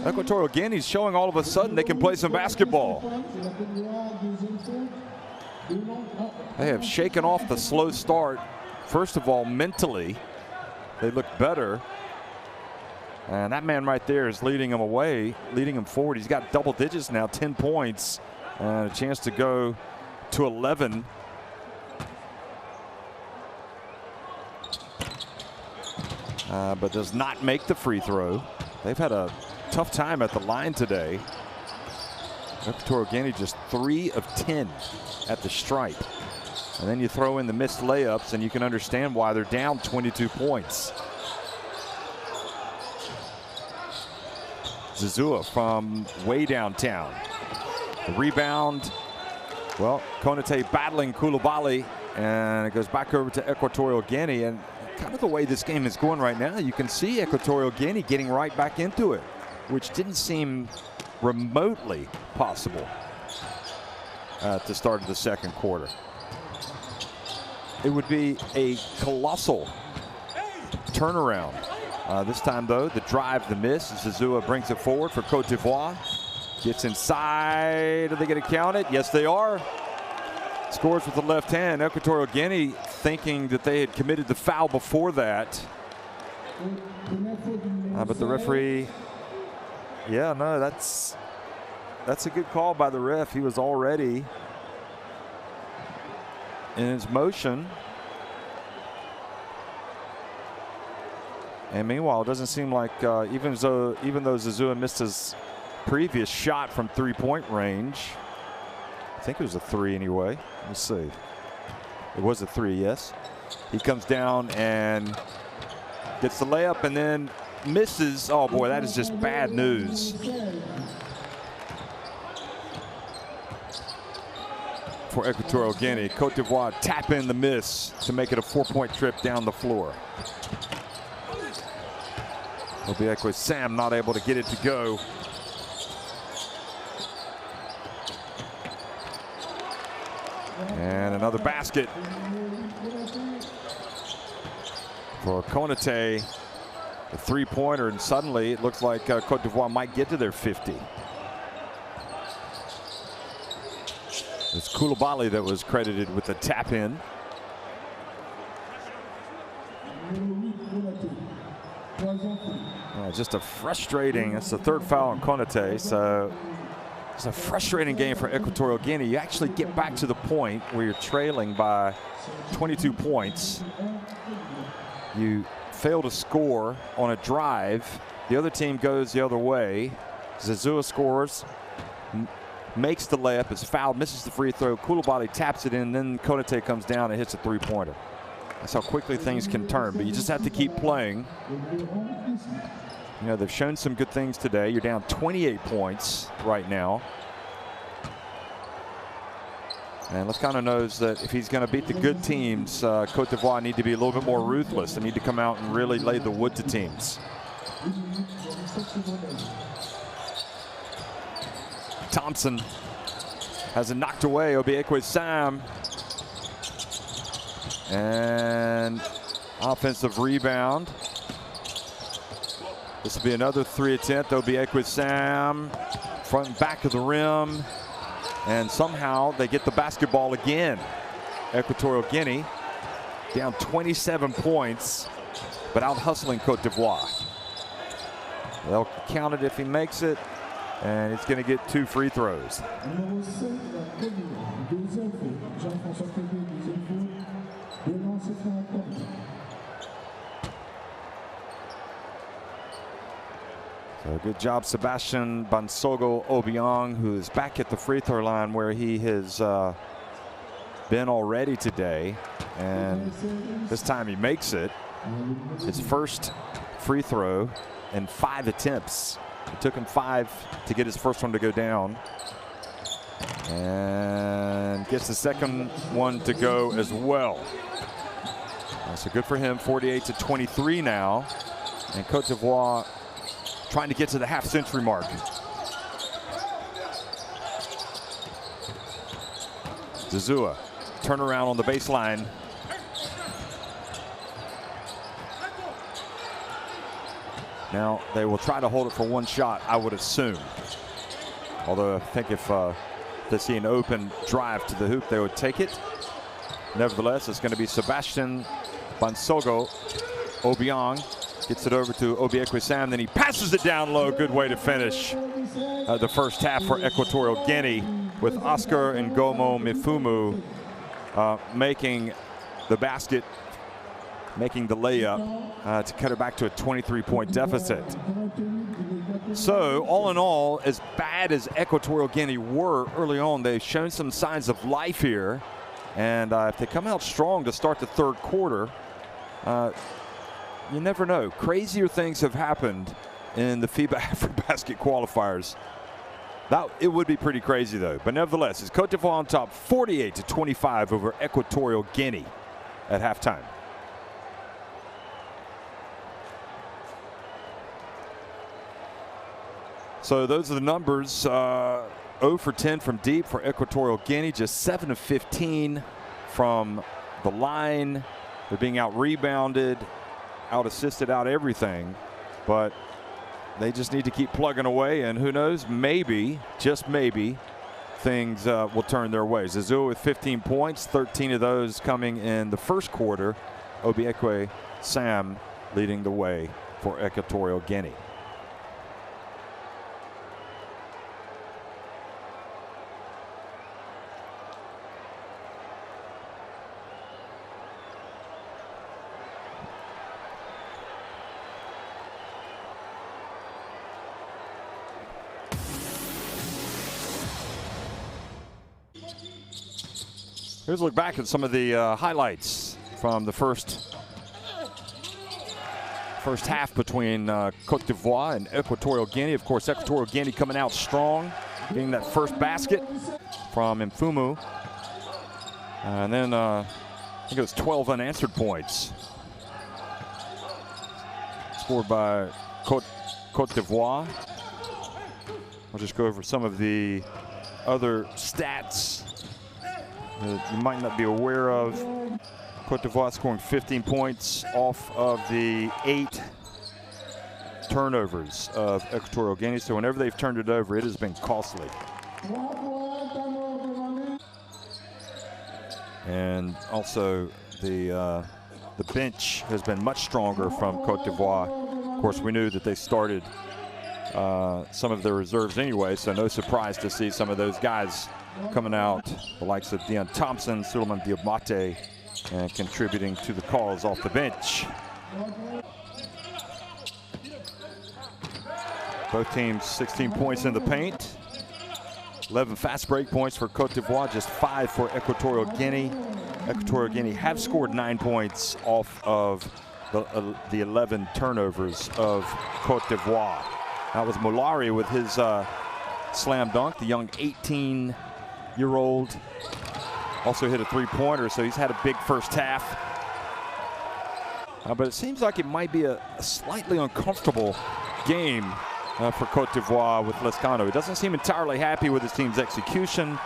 Equatorial Guinea is showing all of a sudden they can play some basketball. They have shaken off the slow start. First of all, mentally, they look better. And that man right there is leading him away, leading him forward. He's got double digits now, 10 points, and a chance to go to 11. But does not make the free throw. They've had a tough time at the line today. Equatorial Guinea just 3 of 10 at the stripe. And then you throw in the missed layups, and you can understand why they're down 22 points. Zazua from way downtown. The rebound. Well, Konate battling Koulibaly, and it goes back over to Equatorial Guinea. And kind of the way this game is going right now, you can see Equatorial Guinea getting right back into it, which didn't seem remotely possible at the start of the second quarter. It would be a colossal turnaround. This time, though, the drive, the miss. Zazua brings it forward for Cote d'Ivoire. Gets inside. Are they going to count it? Yes, they are. Scores with the left hand. Equatorial Guinea thinking that they had committed the foul before that. But the referee, yeah, no, that's a good call by the ref. He was already in his motion. And meanwhile, it doesn't seem like even though Zazua missed his previous shot from three-point range, I think it was a 3 anyway. Let's see. It was a 3, yes. He comes down and gets the layup and then misses. Oh boy, that is just bad news. For Equatorial Guinea, Cote d'Ivoire tap in the miss to make it a 4-point trip down the floor. Obi-Ekwesam not able to get it to go. And another basket for Konate, the three-pointer, and suddenly it looks like Cote d'Ivoire might get to their 50. It's Koulibaly that was credited with the tap-in. Just a frustrating, it's the third foul on Konate, so it's a frustrating game for Equatorial Guinea. You actually get back to the point where you're trailing by 22 points. You fail to score on a drive. The other team goes the other way. Zazua scores, makes the layup, is fouled, misses the free throw. Koulibaly taps it in, then Konate comes down and hits a three-pointer. That's how quickly things can turn, but you just have to keep playing. You know, they've shown some good things today. You're down 28 points right now. And Lascano knows that if he's going to beat the good teams, Cote d'Ivoire need to be a little bit more ruthless. They need to come out and really lay the wood to teams. Thompson has it knocked away. Obi-Ekwesam. And offensive rebound. This will be another 3 attempt. Obi-Ekwesam front and back of the rim. And somehow they get the basketball again. Equatorial Guinea down 27 points, but out hustling Cote d'Ivoire. They'll count it if he makes it, and it's going to get 2 free throws. So good job, Sebastian Bansogo Obiang, who is back at the free throw line where he has been already today. And this time he makes it. His first free throw in 5 attempts. It took him 5 to get his first one to go down. And gets the second one to go as well. So good for him, 48-23 now. And Cote d'Ivoire trying to get to the half-century mark. Zazua, turnaround on the baseline. Now they will try to hold it for one shot, I would assume. Although I think if they see an open drive to the hoop, they would take it. Nevertheless, it's going to be Sebastian Bansogo. Obiang gets it over to Obiekwe-Sam, then he passes it down low. Good way to finish the first half for Equatorial Guinea, with Oscar Ngomo Mifumu making the basket, making the layup to cut it back to a 23-point deficit. So all in all, as bad as Equatorial Guinea were early on, they've shown some signs of life here. And if they come out strong to start the third quarter, you never know. Crazier things have happened in the FIBA AfroBasket Qualifiers. It would be pretty crazy, though. But nevertheless, it's Cote d'Ivoire on top, 48-25 over Equatorial Guinea at halftime. So those are the numbers. 0 for 10 from deep for Equatorial Guinea, just 7 of 15 from the line. They're being out-rebounded, out-assisted, out-everything. But they just need to keep plugging away, and who knows, maybe, just maybe, things will turn their way. Zazua with 15 points, 13 of those coming in the first quarter. Obiekwe-Sam leading the way for Equatorial Guinea. Here's a look back at some of the highlights from the first half between Cote d'Ivoire and Equatorial Guinea. Of course, Equatorial Guinea coming out strong, getting that first basket from Mfumu. And then I think it was 12 unanswered points scored by Cote d'Ivoire. I'll just go over some of the other stats that you might not be aware of. Cote d'Ivoire scoring 15 points off of the 8 turnovers of Equatorial Guinea. So whenever they've turned it over, it has been costly. And also the bench has been much stronger from Cote d'Ivoire. Of course, we knew that they started some of their reserves anyway, so no surprise to see some of those guys coming out, the likes of Dion Thompson, Suleiman Diabate, and contributing to the calls off the bench. Both teams 16 points in the paint. 11 fast break points for Cote d'Ivoire, just 5 for Equatorial Guinea. Equatorial Guinea have scored 9 points off of the 11 turnovers of Cote d'Ivoire. That was Molari with his slam dunk, the young 18-year-old. Also hit a three-pointer, so he's had a big first half. But it seems like it might be a slightly uncomfortable game for Cote d'Ivoire with Lescano. He doesn't seem entirely happy with his team's execution.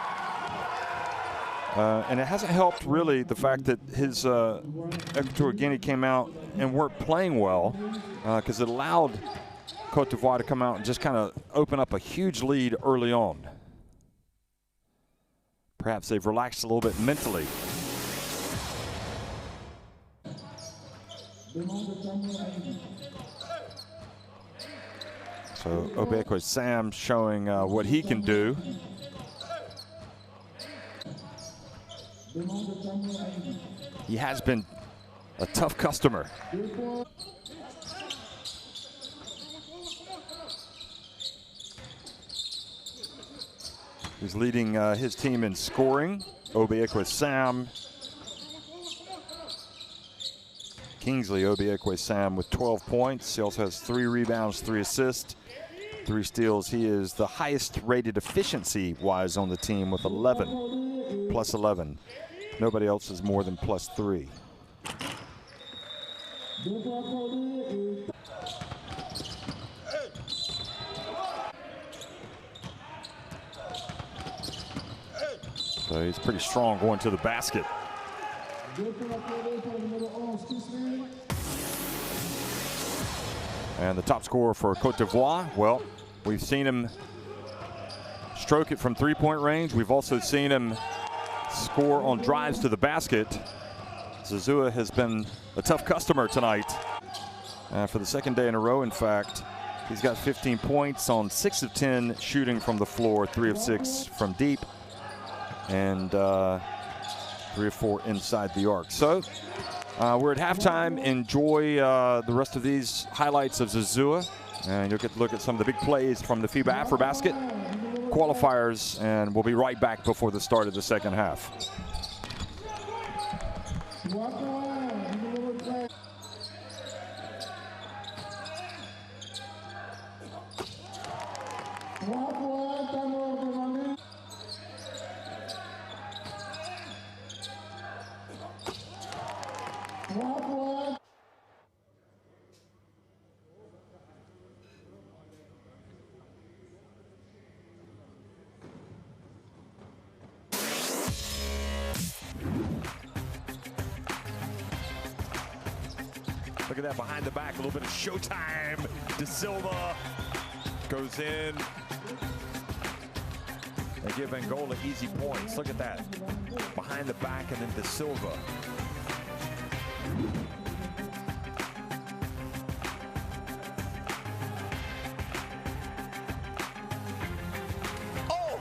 And it hasn't helped really the fact that his Equatorial Guinea came out and weren't playing well, because it allowed Cote d'Ivoire to come out and just kind of open up a huge lead early on. Perhaps they've relaxed a little bit mentally. So Obiekwe-Sam showing what he can do. He has been a tough customer. He's leading his team in scoring. Obiekwe-Sam. Kingsley Obiekwe-Sam with 12 points. He also has 3 rebounds, 3 assists, 3 steals. He is the highest rated efficiency-wise on the team with 11, plus 11. Nobody else is more than plus 3. So he's pretty strong going to the basket. And the top scorer for Cote d'Ivoire, well, we've seen him stroke it from three-point range. We've also seen him score on drives to the basket. Zazua has been a tough customer tonight. For the second day in a row, in fact, he's got 15 points on 6 of 10 shooting from the floor, 3 of 6 from deep, and 3 of 4 inside the arc. So we're at halftime. Enjoy the rest of these highlights of Zazua, and you'll get to look at some of the big plays from the FIBA AfroBasket Qualifiers, and we'll be right back before the start of the second half. Look at that behind the back, a little bit of showtime. De Silva goes in. They give Angola easy points. Look at that. Behind the back and then De Silva. Oh!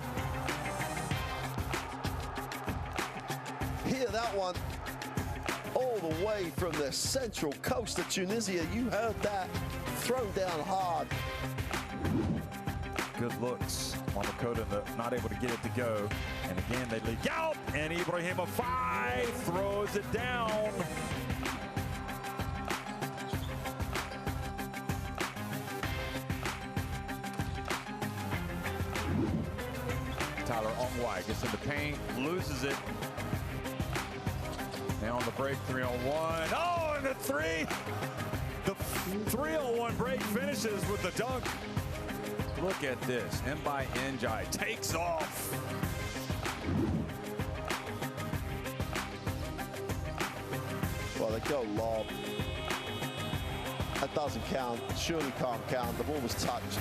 Hear that one. All the way from the central coast of Tunisia. You heard that. Thrown down hard. Good looks on the Cote, not able to get it to go. And again, they lead out, and Ibrahim Afai throws it down. Tyler Ongwai gets in the paint, loses it. Now on the break, 3-on-1. Oh, and the three. The 3-on-1 break finishes with the dunk. Look at this. Mbai Njai takes off. Well, they go lob. That doesn't count. Surely can't count. The ball was touched.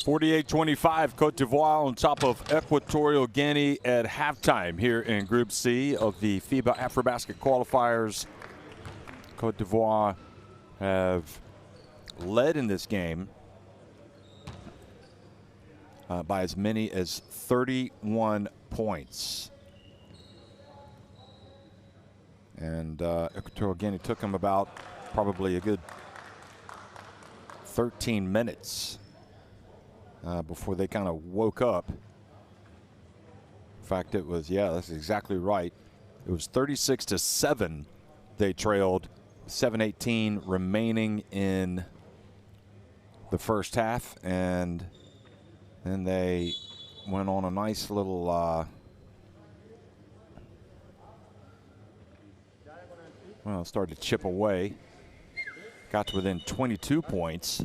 48-25, Cote d'Ivoire on top of Equatorial Guinea at halftime here in Group C of the FIBA AfroBasket Qualifiers. Cote d'Ivoire have led in this game by as many as 31 points. And Equatorial Guinea took them about probably a good 13 minutes before they kind of woke up. In fact, it was, yeah, that's exactly right. It was 36-7. They trailed, 7:18 remaining in the first half, and then they went on a nice little well, started to chip away. Got to within 22 points.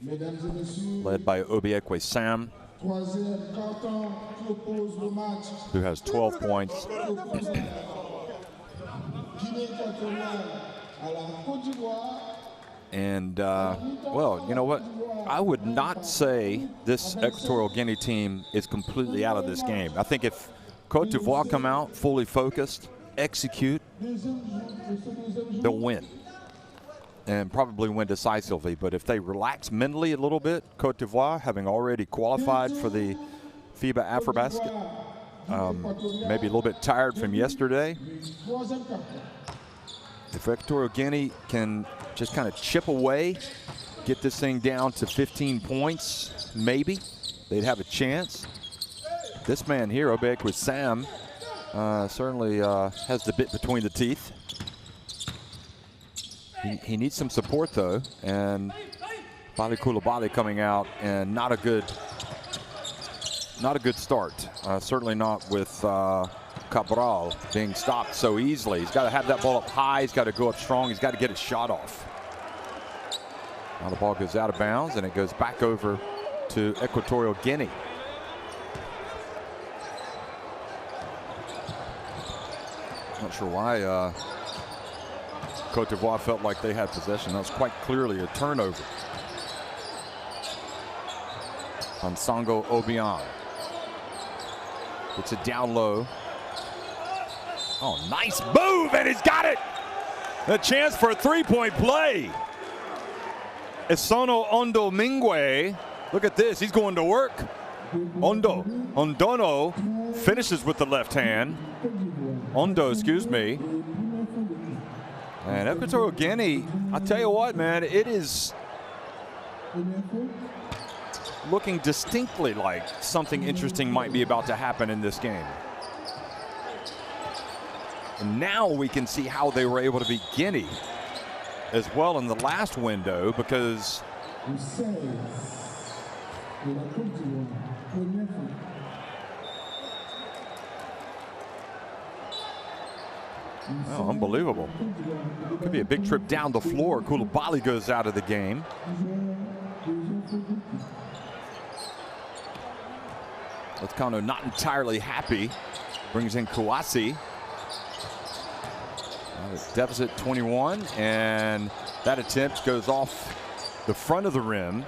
Led by Obiekwe Sam, who has 12 points. And, well, you know what? I would not say this Equatorial Guinea team is completely out of this game. I think if Cote d'Ivoire come out fully focused, execute, they'll win. And probably win decisively. But if they relax mentally a little bit, Cote d'Ivoire, having already qualified for the FIBA AfroBasket, maybe a little bit tired from yesterday. If Equatorial Guinea can just kind of chip away, get this thing down to 15 points, maybe, they'd have a chance. This man here, Obiekwe Sam, certainly has the bit between the teeth. He needs some support, though, and Bali Coulibaly coming out, and not a good start. Certainly not with Cabral being stopped so easily. He's got to have that ball up high. He's got to go up strong. He's got to get his shot off. Now the ball goes out of bounds, and it goes back over to Equatorial Guinea. Not sure why Cote d'Ivoire felt like they had possession. That was quite clearly a turnover. Ansongo Obiang gets it down low. Oh, nice move, and he's got it. A chance for a three-point play. Isono Ondo Mingwe. Look at this, he's going to work. Ondono finishes with the left hand. Ondo, excuse me. And Equatorial Guinea, I'll tell you what, man, it is looking distinctly like something interesting might be about to happen in this game. And now we can see how they were able to beat Guinea as well in the last window, because oh, unbelievable. Could be a big trip down the floor. Coulibaly goes out of the game. Lezcano not entirely happy. Brings in Kouassi. Deficit 21, and that attempt goes off the front of the rim.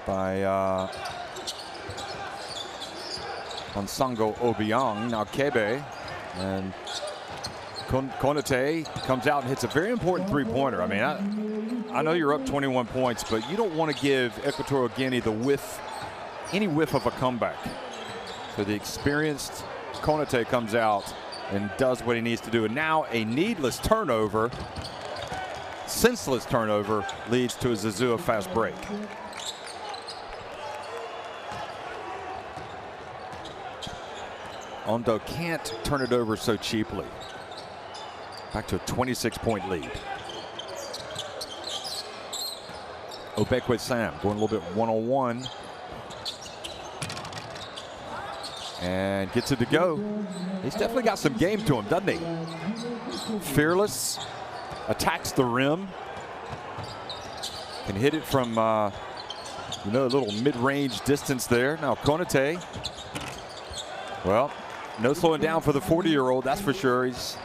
By Ansongo Obiang. Now Kebe, and Cote comes out and hits a very important three-pointer. I mean, I know you're up 21 points, but you don't want to give Equatorial Guinea the any whiff of a comeback. So the experienced Cote comes out and does what he needs to do. And now a needless turnover, senseless turnover, leads to a Zazua fast break. Ondo can't turn it over so cheaply. Back to a 26-point lead. Obiekwe Sam going a little bit one-on-one. And gets it to go. He's definitely got some game to him, doesn't he? Fearless, attacks the rim. Can hit it from, you know, a little mid-range distance there. Now Cote, well, no slowing down for the 40-year-old, that's for sure. He's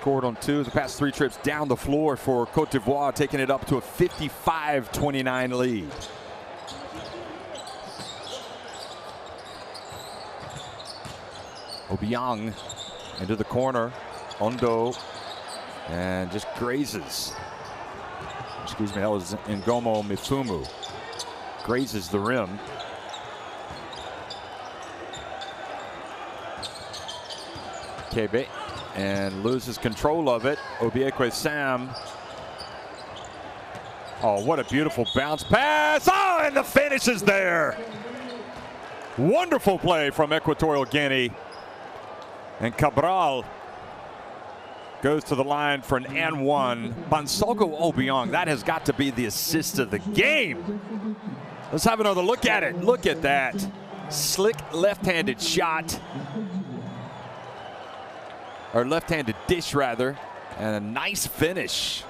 Scored on 2 of the past 3 trips down the floor for Cote d'Ivoire, taking it up to a 55-29 lead. Obiang into the corner. Ondo, and just grazes. Excuse me, that was Ngomo Mifumu. Grazes the rim. Kebe, and loses control of it. Obiekwe Sam. Oh, what a beautiful bounce pass. Oh, and the finish is there. Wonderful play from Equatorial Guinea. And Cabral goes to the line for an and one. Bansogo Obiang, that has got to be the assist of the game. Let's have another look at it. Look at that. Slick left-handed shot. Or left-handed dish, rather. And a nice finish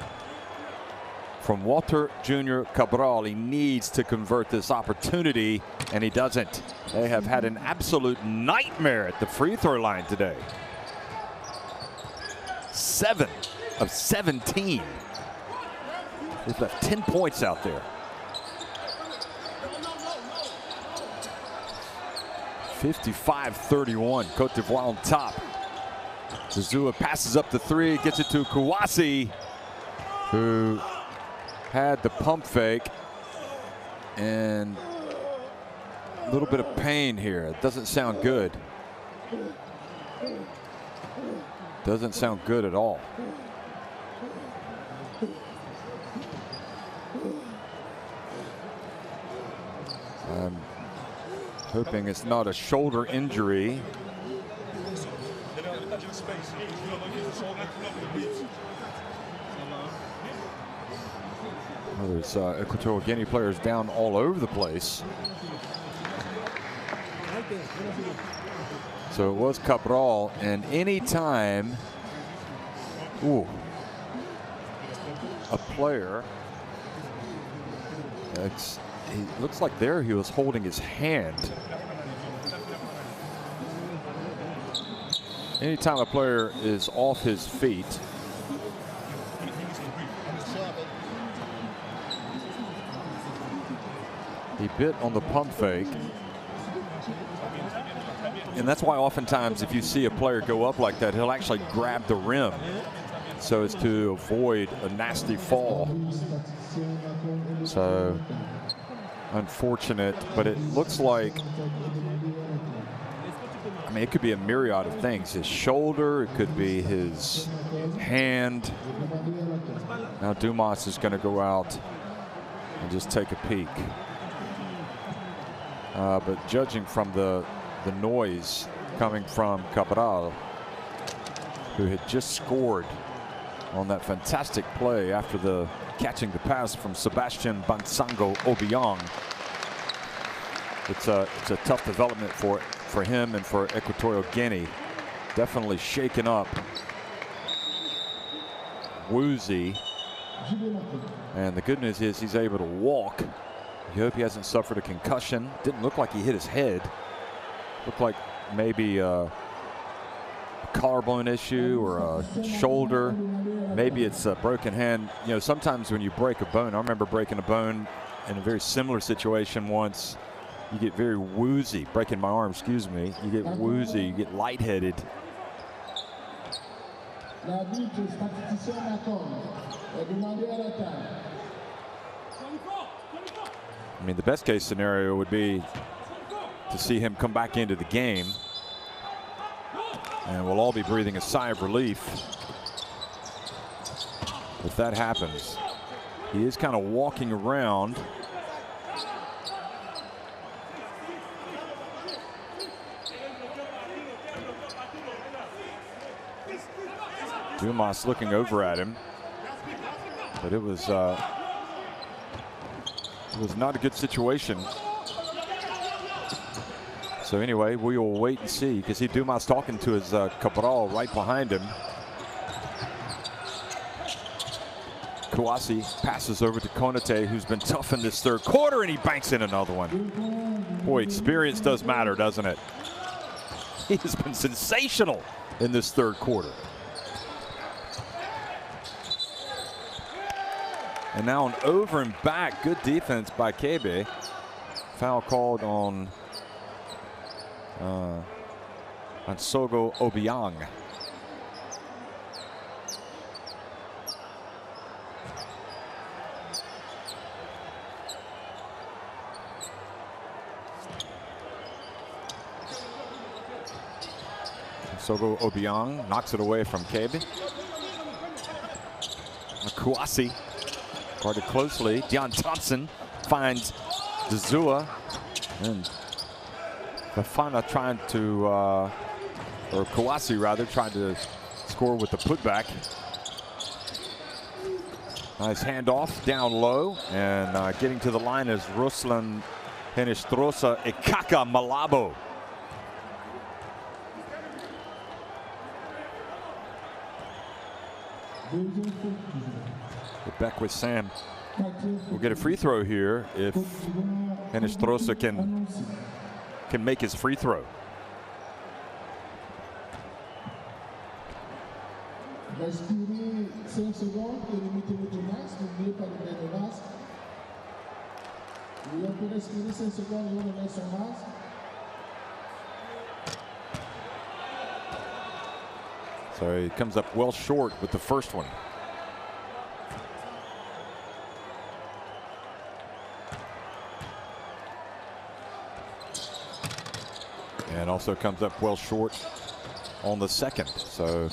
from Walter Jr. Cabral. He needs to convert this opportunity, and he doesn't. They have had an absolute nightmare at the free throw line today. 7 of 17. They've left 10 points out there. 55-31, Cote d'Ivoire on top. Zazua passes up the 3, gets it to Kouassi, who had the pump fake, and a little bit of pain here. It doesn't sound good. Doesn't sound good at all. I'm hoping it's not a shoulder injury. Well, there's Equatorial Guinea players down all over the place. So it was Cabral, and any time a player, he looks like there he was holding his hand. Anytime a player is off his feet, he bit on the pump fake. And that's why oftentimes if you see a player go up like that, he'll actually grab the rim so as to avoid a nasty fall. So unfortunate, but it looks like, I mean, it could be a myriad of things. His shoulder, it could be his hand. Now Dumas is going to go out and just take a peek. But judging from the noise coming from Cabral, who had just scored on that fantastic play after the catching the pass from Sebastian Bansango Obiang. It's a tough development for him and for Equatorial Guinea. Definitely shaken up. Woozy. And the good news is he's able to walk. You hope he hasn't suffered a concussion. Didn't look like he hit his head. Looked like maybe a collarbone issue or a shoulder. Maybe it's a broken hand. You know, sometimes when you break a bone, I remember breaking a bone in a very similar situation once. You get very woozy. Breaking my arm, excuse me. You get woozy, you get lightheaded. I mean, the best case scenario would be to see him come back into the game, and we'll all be breathing a sigh of relief if that happens. He is kind of walking around. Dumas looking over at him, but it was not a good situation. So anyway, we will wait and see. You can see Dumas talking to his Cabral right behind him. Kouassi passes over to Cote, who's been tough in this third quarter, and he banks in another one. Boy, experience does matter, doesn't it? He has been sensational in this third quarter. And now an over and back. Good defense by Cote. Foul called on Sogo Obiang. Sogo Obiang knocks it away from Cote. Kouassi guarded closely. Deon Thompson finds Zazua, and Fafana trying to, or Kouassi rather, trying to score with the putback. Nice handoff down low, and getting to the line is Ruslan Henestrosa Ikaka Malabo. Back with Sam. We'll get a free throw here if Henestrosa can make his free throw. So he comes up well short with the first one. And also comes up well short on the second. So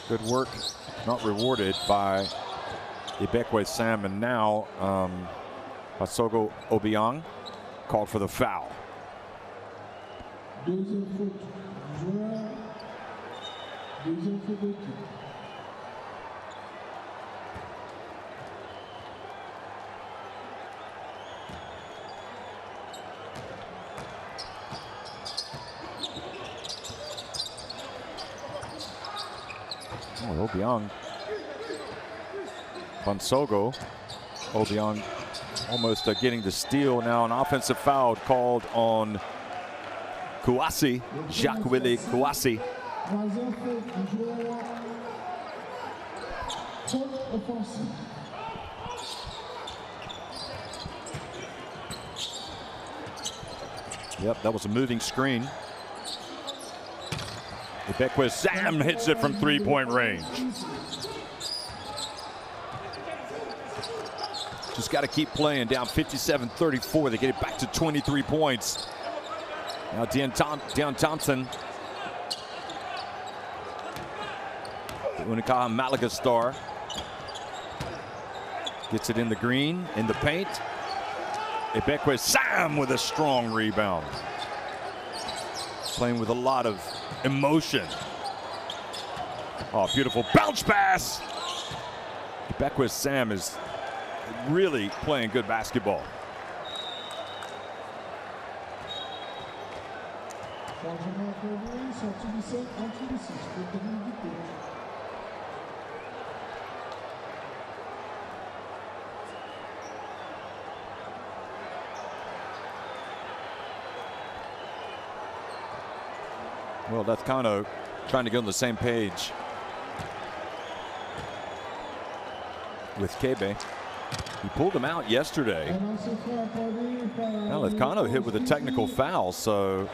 good work, not rewarded by Ibekwe Sam. And now Sogo Obiang called for the foul. Oh, Obiang. Bonsogo. Obiang almost getting the steal. Now an offensive foul called on Kouassi, Jacques-Willie Kouassi. Yep, that was a moving screen. Ibekwe Sam hits it from three-point range. Just got to keep playing. Down 57-34. They get it back to 23 points. Now Deon Thompson. The Unica Malaga star. Gets it in the green, in the paint. Ibekwe Sam with a strong rebound. Playing with a lot of emotion. Oh, beautiful bounce pass. Ibekwe Sam is really playing good basketball. Well, that's kind of trying to get on the same page with Kebe. He pulled him out yesterday. Now Lezcano hit with a technical foul, so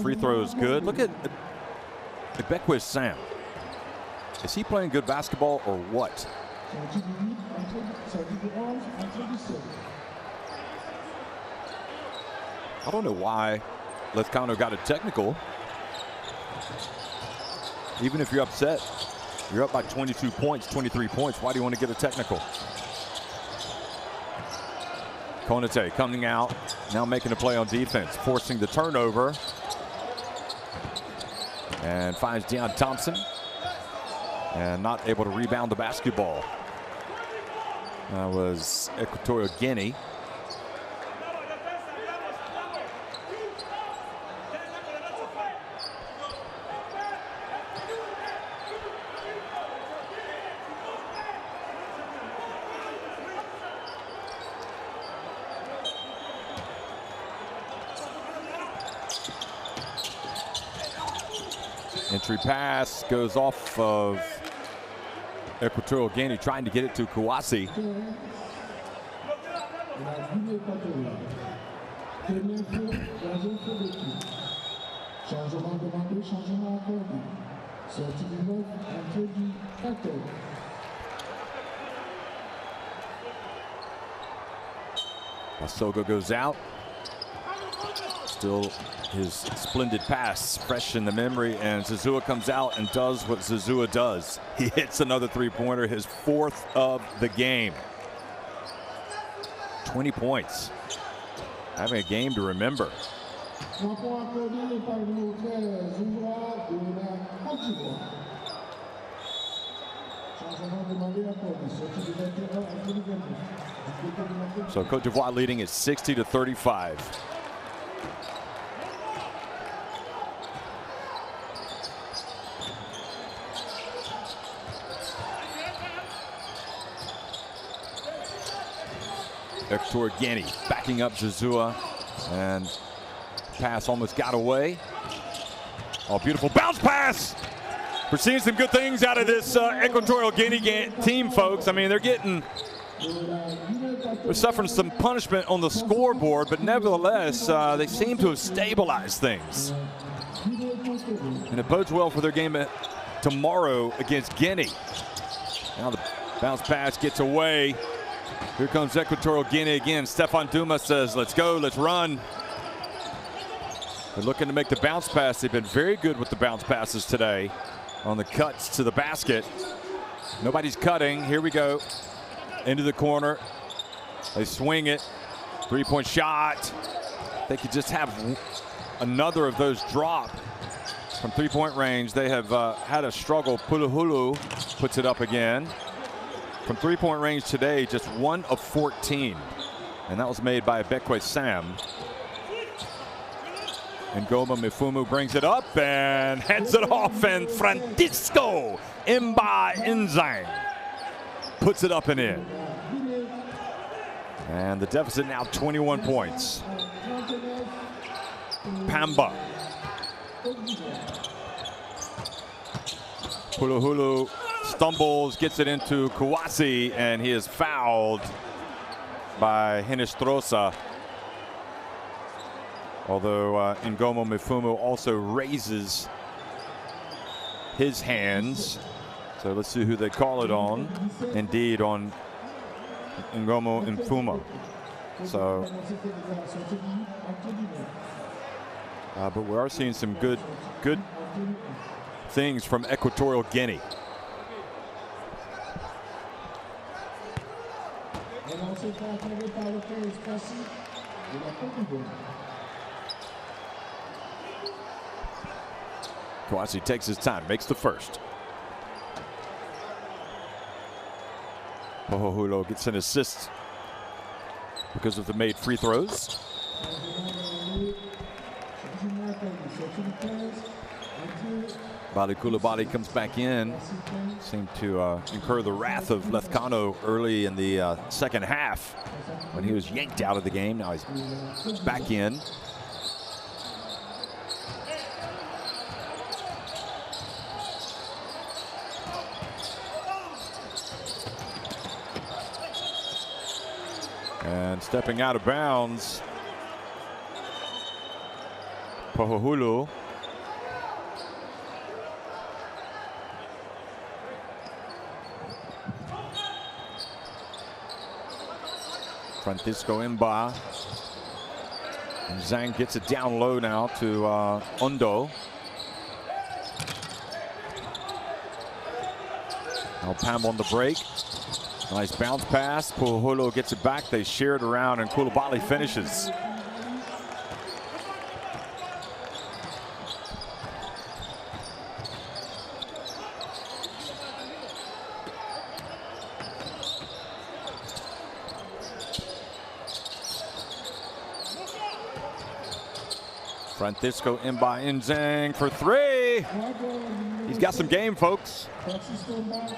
free throw is good. Look at Ibekwe Sam. Is he playing good basketball or what? I don't know why Lezcano got a technical. Even if you're upset, you're up by 22 points, 23 points. Why do you want to get a technical? Cote coming out, now making a play on defense, forcing the turnover. And finds Deon Thompson. And not able to rebound the basketball. That was Equatorial Guinea. Entry pass goes off of Equatorial Guinea trying to get it to Kouassi. Asoga goes out. Still his splendid pass fresh in the memory, and Zazua comes out and does what Zazua does. He hits another three-pointer, his 4th of the game. 20 points. Having a game to remember. So Cote d'Ivoire leading at 60-35. Equatorial Guinea backing up Zazua, and pass almost got away. Oh, beautiful bounce pass. We're seeing some good things out of this Equatorial Guinea team, folks. I mean, they're suffering some punishment on the scoreboard, but nevertheless, they seem to have stabilized things. And it bodes well for their game tomorrow against Guinea. Now the bounce pass gets away. Here comes Equatorial Guinea again. Stefan Duma says, let's go, let's run. They're looking to make the bounce pass. They've been very good with the bounce passes today on the cuts to the basket. Nobody's cutting. Here we go. Into the corner. They swing it. Three-point shot. They could just have another of those drop from three-point range. They have had a struggle. Puluhulu puts it up again. From three-point range today, just 1 of 14. And that was made by Bekwe Sam. And Goma Mifumu brings it up and heads it off, and Francisco Mba Nzang puts it up and in. And the deficit now 21 points. Pamba. Puluhulu stumbles, gets it into Kouassi, and he is fouled by Hinestrosa. Although Ngomo Mifumu also raises his hands. So let's see who they call it on. Indeed, on Ngomo Mifumu. So, but we are seeing some good things from Equatorial Guinea. Kouassi takes his time, makes the first. Pohohulo gets an assist because of the made free throws. Bali Koulibaly comes back in. Seemed to incur the wrath of Lethcano early in the second half when he was yanked out of the game. Now he's back in. And stepping out of bounds, Pohohulo. Francisco Mba. And Zhang gets it down low now to Ondo. Now Pam on the break. Nice bounce pass. Pohohulo gets it back. They share it around, and Koulibaly finishes. Francisco Mba Nzang for three. He's got some game, folks.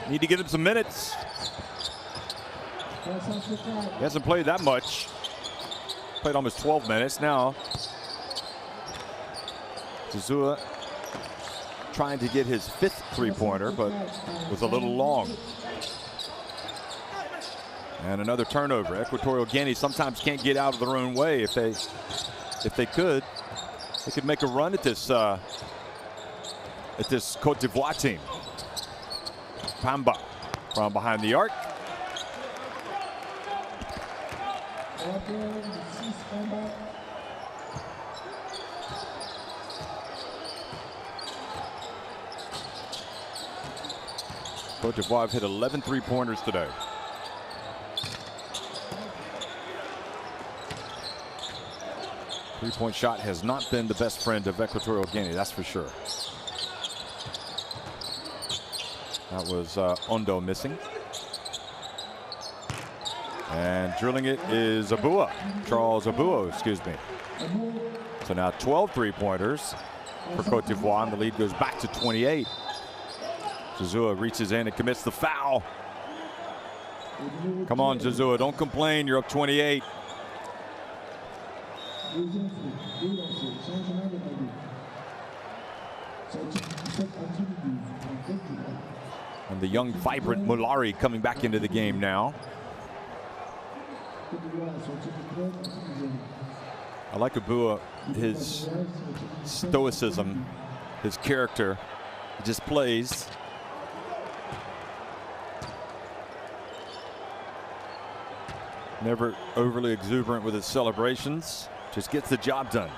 Need to get him some minutes. He hasn't played that much. Played almost 12 minutes now. Zazua trying to get his 5th three-pointer, but was a little long. And another turnover. Equatorial Guinea sometimes can't get out of their own way. If they could, they could make a run at this Cote d'Ivoire team. Pamba from behind the arc. Cote d'Ivoire have hit 11 three-pointers today. Three-point shot has not been the best friend of Equatorial Guinea, that's for sure. That was Ondo missing. And drilling it is Abua, Charles Abua, excuse me. So now 12 three-pointers for Cote d'Ivoire, and the lead goes back to 28. Zazua reaches in and commits the foul. Come on, Zazua, don't complain, you're up 28. And the young, vibrant Mulari coming back into the game now. I like Abua, his stoicism, his character. He just plays. Never overly exuberant with his celebrations. Just gets the job done.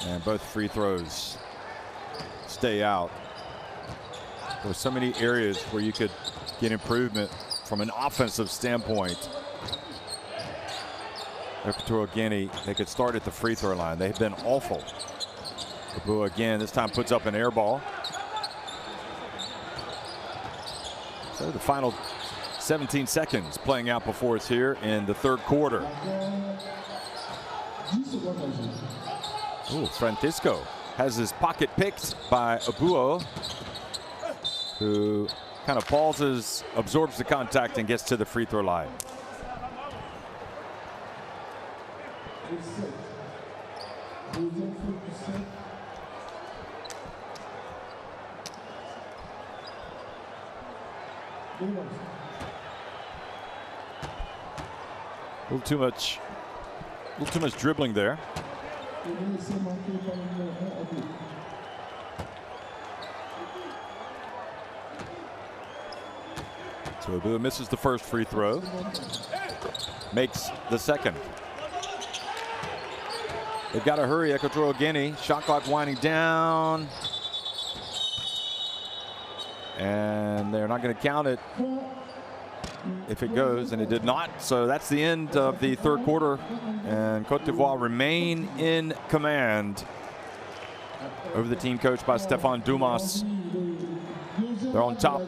And both free throws stay out. There's so many areas where you could get improvement from an offensive standpoint. Equatorial Guinea, they could start at the free throw line. They've been awful. Abua again, this time puts up an air ball. So the final 17 seconds playing out before us here in the third quarter. Ooh, Francisco has his pocket picked by Abua, who kind of pauses, absorbs the contact, and gets to the free throw line. A little too much dribbling there. So Abua misses the first free throw, makes the second. They've got to hurry, Equatorial Guinea. Shot clock winding down. And they're not going to count it if it goes, and it did not. So that's the end of the third quarter, and Cote d'Ivoire remain in command over the team coached by Stéphane Dumas. They're on top,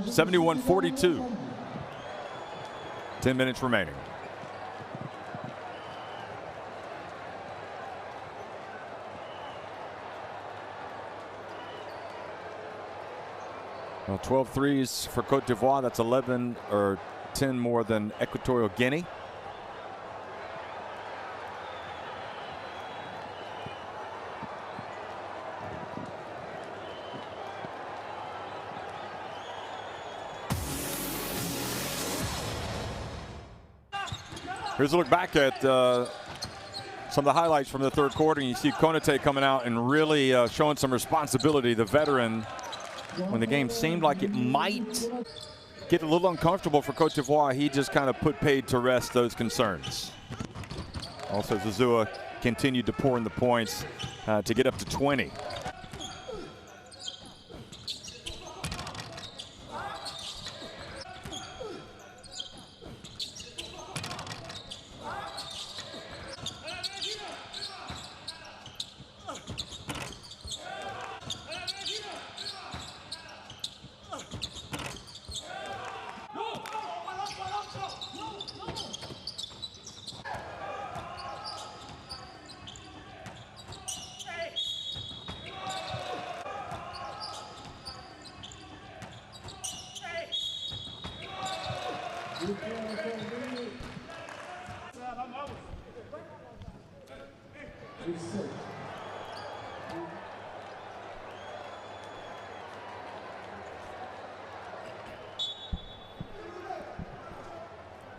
71-42. 10 minutes remaining. Well, 12 threes for Cote d'Ivoire. That's 11 or 10 more than Equatorial Guinea. Here's a look back at some of the highlights from the third quarter. And you see Cote coming out and really showing some responsibility, the veteran. When the game seemed like it might get a little uncomfortable for Cote d'Ivoire, he just kind of put paid to rest those concerns. Also, Zazua continued to pour in the points to get up to 20.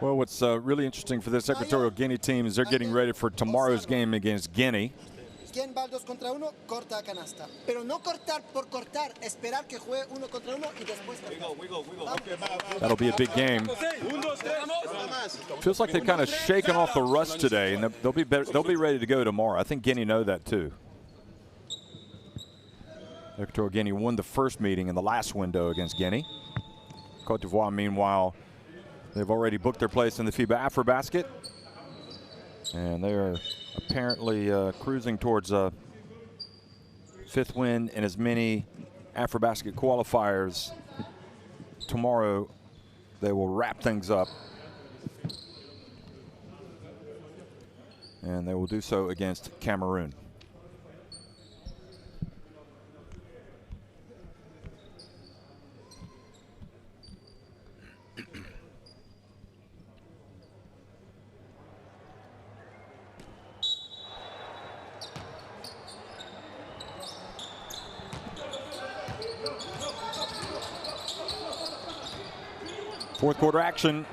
Well, what's really interesting for this Equatorial Guinea team is they're getting ready for tomorrow's game against Guinea. Quien va al 2 contra 1, corta a canasta. Pero no cortar por cortar, esperar que juegue 1 contra 1 y después cortar. That'll be a big game. Feels like they've kind of shaken off the rust today, and they'll be ready to go tomorrow. I think Guinea know that too. Equatorial Guinea won the first meeting in the last window against Guinea. Cote d'Ivoire, meanwhile, they've already booked their place in the FIBA AfroBasket, and they are apparently cruising towards a 5th win in as many AfroBasket qualifiers. Tomorrow, they will wrap things up, and they will do so against Cameroon. Fourth quarter action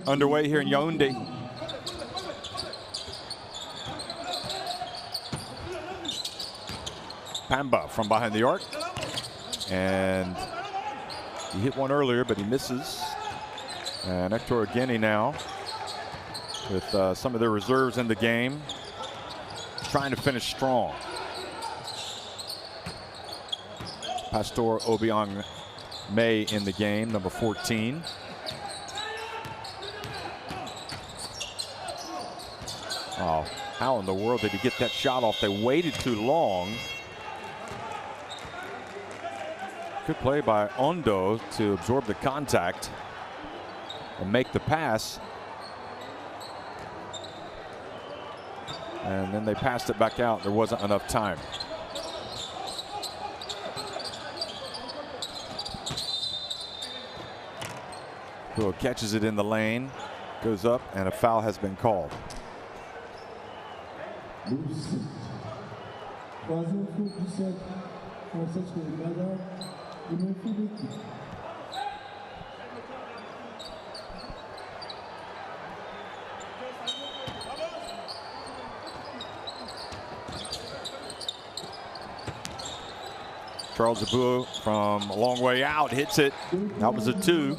underway here in Yaoundé. Pamba from behind the arc. And he hit one earlier, but he misses. And Equatorial Guinea now with some of their reserves in the game, trying to finish strong. Pastor Obiang May in the game, number 14. Oh, how in the world did he get that shot off? They waited too long. Good play by Ondo to absorb the contact and make the pass. And then they passed it back out. There wasn't enough time. Who catches it in the lane, goes up, and a foul has been called. Charles Abuo from a long way out hits it. That was a 2.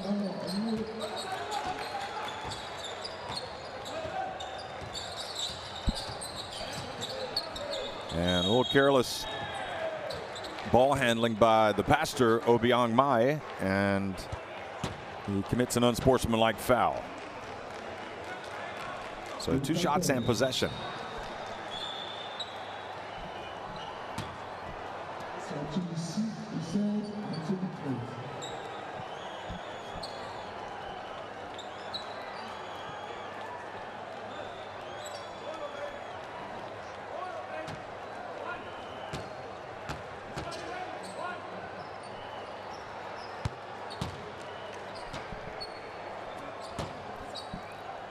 And a little careless ball handling by the pastor, Obiang Mai, and he commits an unsportsmanlike foul. So 2 shots and possession.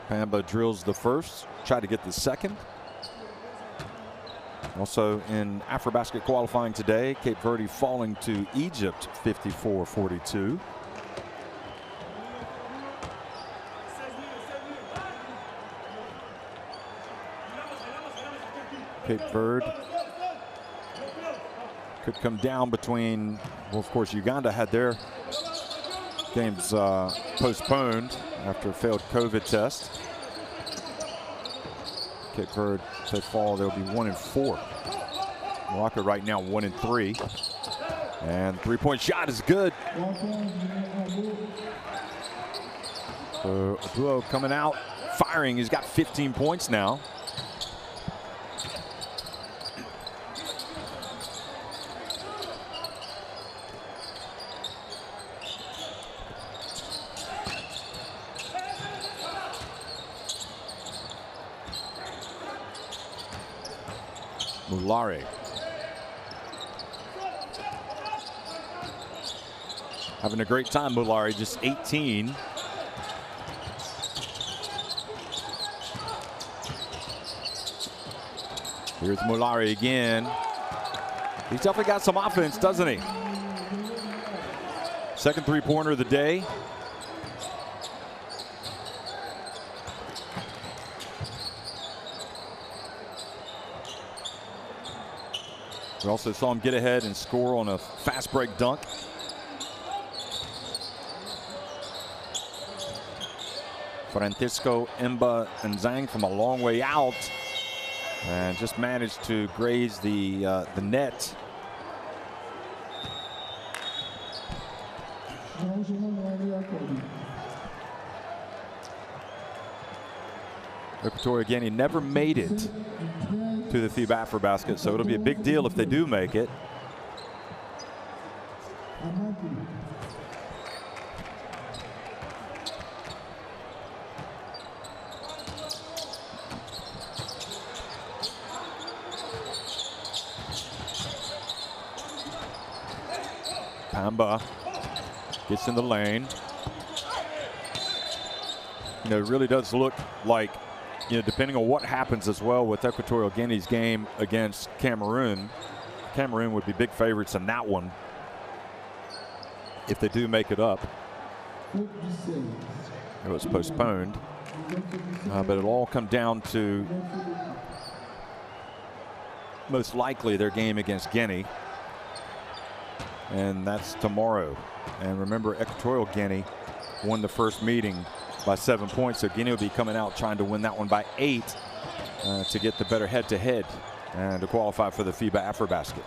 Pamba drills the first, try to get the second. Also in AfroBasket qualifying today, Cape Verde falling to Egypt 54-42. Cape Verde could come down between, well, of course, Uganda had their games postponed after a failed COVID test. Cape Verde, if they fall, they'll be 1-4. Morocco right now 1-3. And 3-point shot is good. So Abuo coming out, firing. He's got 15 points now. Mulari. Having a great time, Mulari, just 18. Here's Mulari again. He's definitely got some offense, doesn't he? Second 3-pointer of the day. We also saw him get ahead and score on a fast break dunk. Francisco Imba and Zhang from a long way out, and just managed to graze the net. Equatorial Guinea never made it to the FIBA AfroBasket, so it'll be a big deal if they do make it. Pamba gets in the lane. You know, it really does look like, you know, depending on what happens as well with Equatorial Guinea's game against Cameroon, Cameroon would be big favorites in that one if they do make it up. It was postponed, but it'll all come down to most likely their game against Guinea, and that's tomorrow. And remember, Equatorial Guinea won the first meeting by 7 points, so Guinea will be coming out trying to win that one by 8 to get the better head-to-head and to qualify for the FIBA AfroBasket.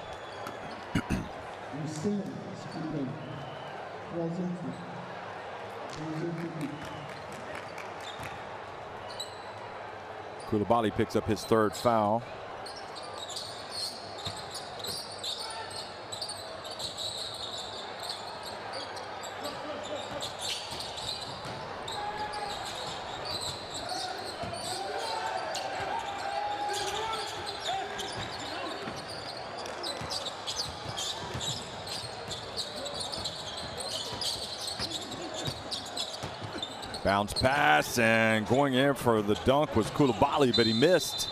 Koulibaly picks up his 3rd foul. Bounce pass, and going in for the dunk was Koulibaly, but he missed.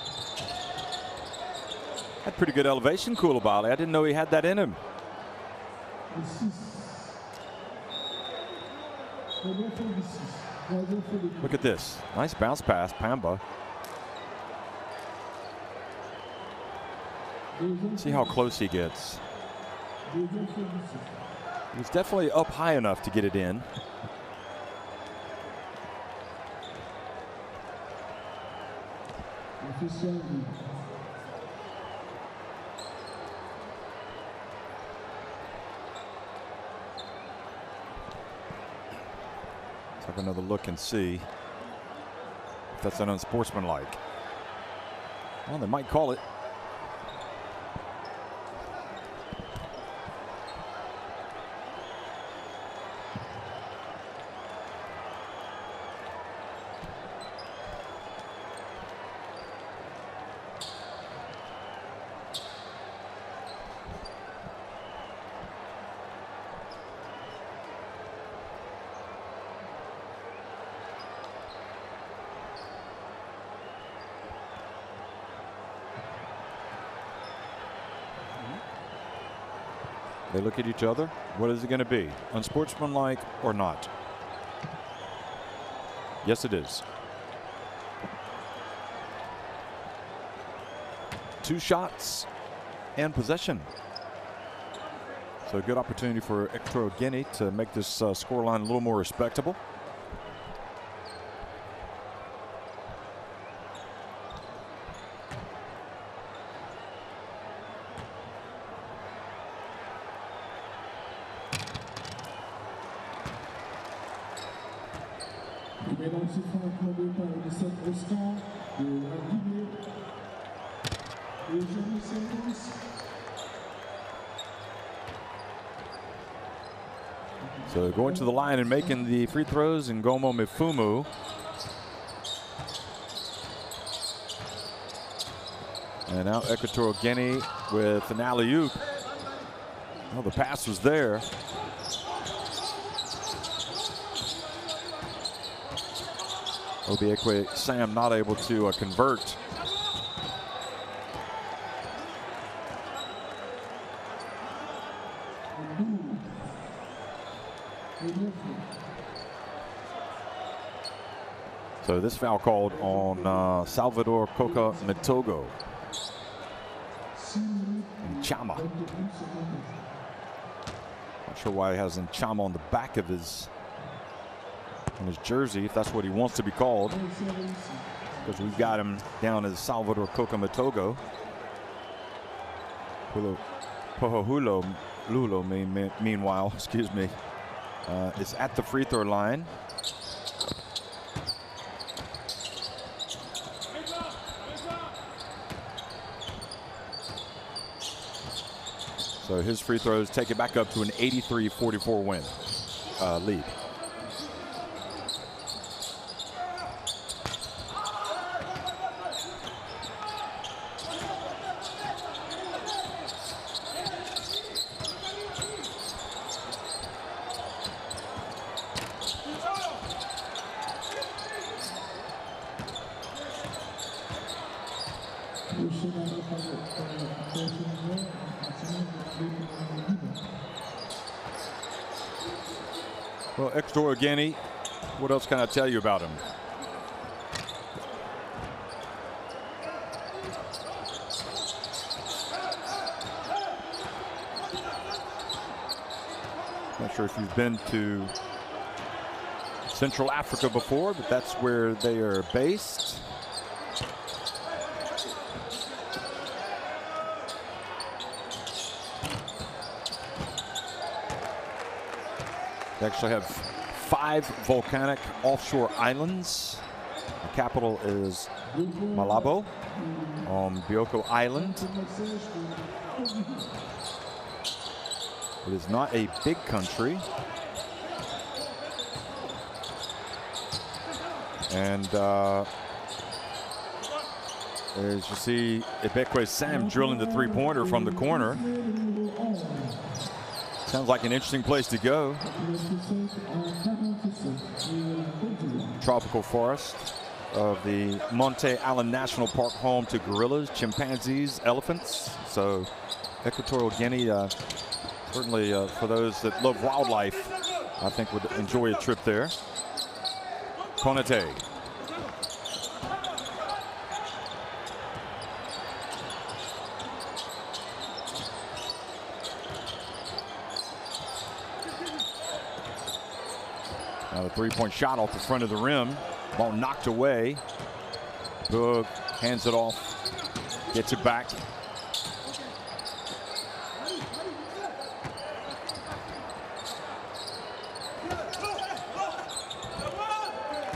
Had pretty good elevation, Koulibaly. I didn't know he had that in him. Look at this. Nice bounce pass, Pamba. See how close he gets. He's definitely up high enough to get it in. Let's have another look and see if that's an unsportsmanlike. Well, they might call it. They look at each other. What is it going to be? Unsportsmanlike or not? Yes, it is. 2 shots and possession. So a good opportunity for Equatorial Guinea to make this scoreline a little more respectable. So going to the line and making the free throws, and Ngomo Mifumu. And now Equatorial Guinea with an alley-oop. Well, the pass was there. Obiekwe Sam not able to convert. So this foul called on Salvador Coca Metogo. And Nchama. Not sure why he has Nchama on the back of his jersey, if that's what he wants to be called, because we've got him down as Salvador Kokamatogo. Pohohulo Lulo, meanwhile, excuse me, is at the free throw line. So his free throws take it back up to an 83-44 win lead. Well, Equatorial Guinea, what else can I tell you about him? Not sure if you've been to Central Africa before, but that's where they are based. They actually have 5 volcanic offshore islands. The capital is Malabo on Bioko Island. It is not a big country. And as you see, Ibekwe Sam drilling the three-pointer from the corner. Sounds like an interesting place to go. Tropical forest of the Monte Allen National Park, home to gorillas, chimpanzees, elephants. So Equatorial Guinea, certainly for those that love wildlife, I think would enjoy a trip there. Cote. Now the three-point shot off the front of the rim. Ball knocked away. Boog hands it off. Gets it back.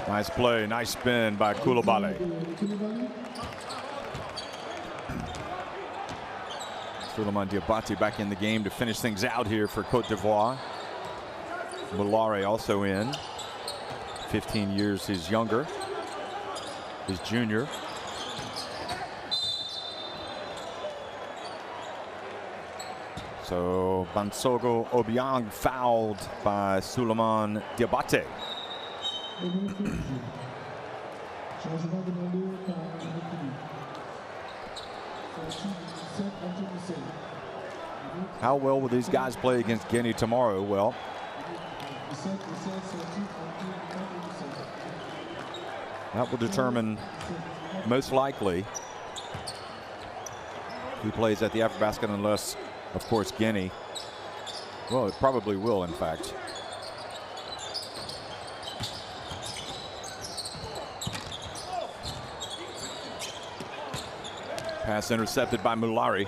Nice play, nice spin by Koulibaly. Souleymane Diabate back in the game to finish things out here for Cote d'Ivoire. Mulare also in. 15 years his younger. His junior. So Bansogo Obiang fouled by Souleymane Diabate. How well will these guys play against Guinea tomorrow? Well, that will determine most likely who plays at the AfroBasket, unless, of course, Guinea. Well, it probably will, in fact. Pass intercepted by Mulare.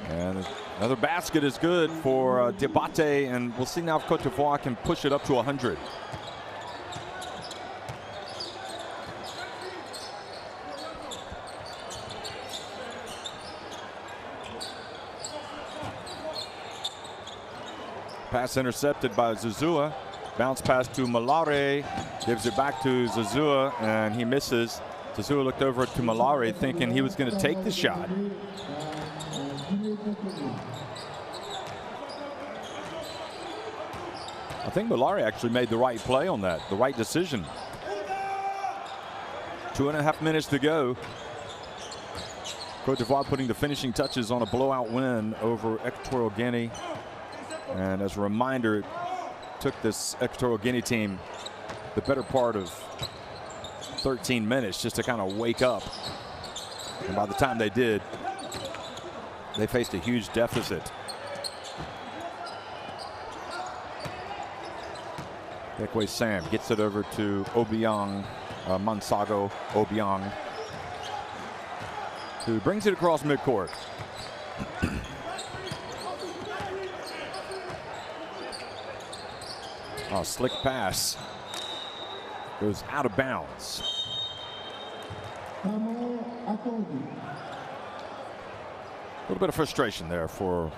And another basket is good for Diabate, and we'll see now if Cote d'Ivoire can push it up to 100. Pass intercepted by Zuzua. Bounce pass to Mulare. Gives it back to Zuzua, and he misses. Zuzua looked over to Mulare thinking he was going to take the shot. I think Mulare actually made the right play on that, the right decision. 2.5 minutes to go. Cote d'Ivoire putting the finishing touches on a blowout win over Equatorial Guinea. And as a reminder, it took this Equatorial Guinea team the better part of 13 minutes just to kind of wake up. And by the time they did, they faced a huge deficit. Bekwe Sam gets it over to Obiang, Mansago Obiang, who brings it across midcourt. Oh, slick pass. Goes out of bounds. A little bit of frustration there for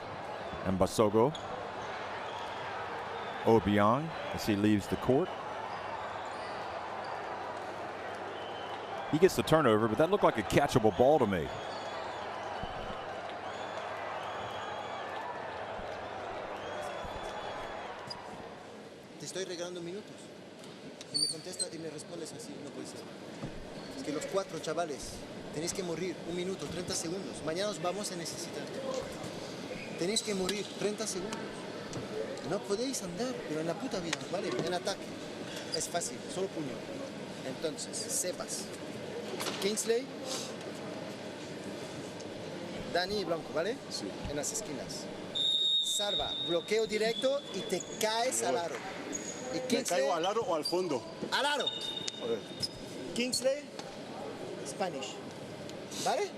Mbasogo Obiang as he leaves the court. He gets the turnover, but that looked like a catchable ball to me. Te estoy regalando minutos. Y me contestas y me respondes así, no puede ser. Es que los 4 chavales tenéis que morir 1 minuto, 30 segundos. Mañana os vamos a necesitar. Tenéis que morir 30 segundos. No podéis andar, pero en la puta vida, ¿vale? En ataque. Es fácil, solo puño. Entonces, sepas. Kingsley, Dani y Blanco, ¿vale? Sí. En las esquinas. Salva, bloqueo directo y te caes al aro. Y Kingsley, ¿Me caigo al aro o al fondo? al aro. Kingsley, Spanish. ¿Vale?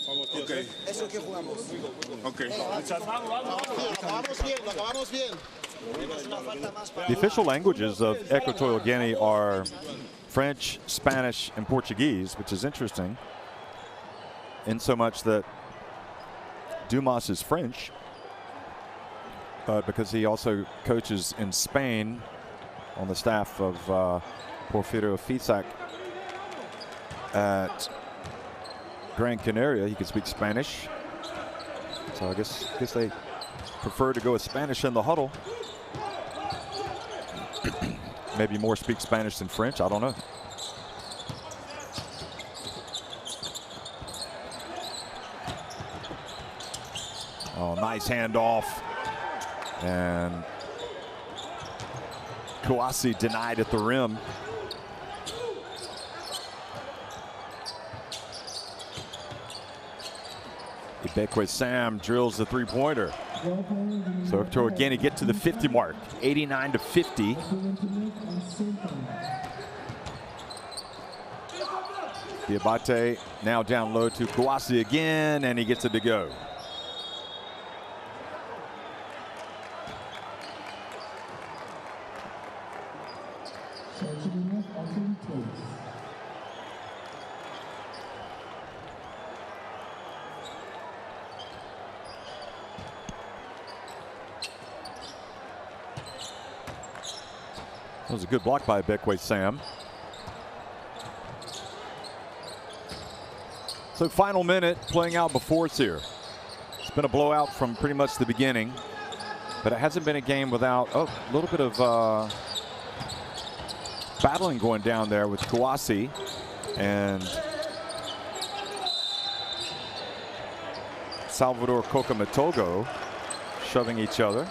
Vamos, tío. Okay. Es lo que jugamos. Ok. Lo acabamos bien. The official languages of Equatorial Guinea are French, Spanish, and Portuguese, which is interesting, in so much that Dumas is French, but because he also coaches in Spain on the staff of Porfirio Fisac at Gran Canaria, he can speak Spanish. So I guess they prefer to go with Spanish in the huddle. Maybe more speak Spanish than French, I don't know. Oh, nice handoff. And Kouassi denied at the rim. Bekwe Sam drills the three-pointer. So Equatorial Guinea get to the 50 mark, 89-50. Diabate now down low to Kouassi again, and he gets it to go. That was a good block by Bekwe Sam. So final minute playing out before us here. It's been a blowout from pretty much the beginning, but it hasn't been a game without a little bit of battling going down there with Kouassi and Salvador Kokamatogo shoving each other.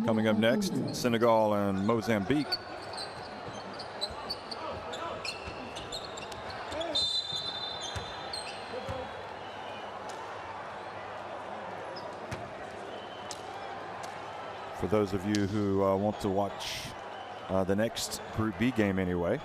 Coming up next, Senegal and Mozambique. For those of you who want to watch the next Group B game anyway.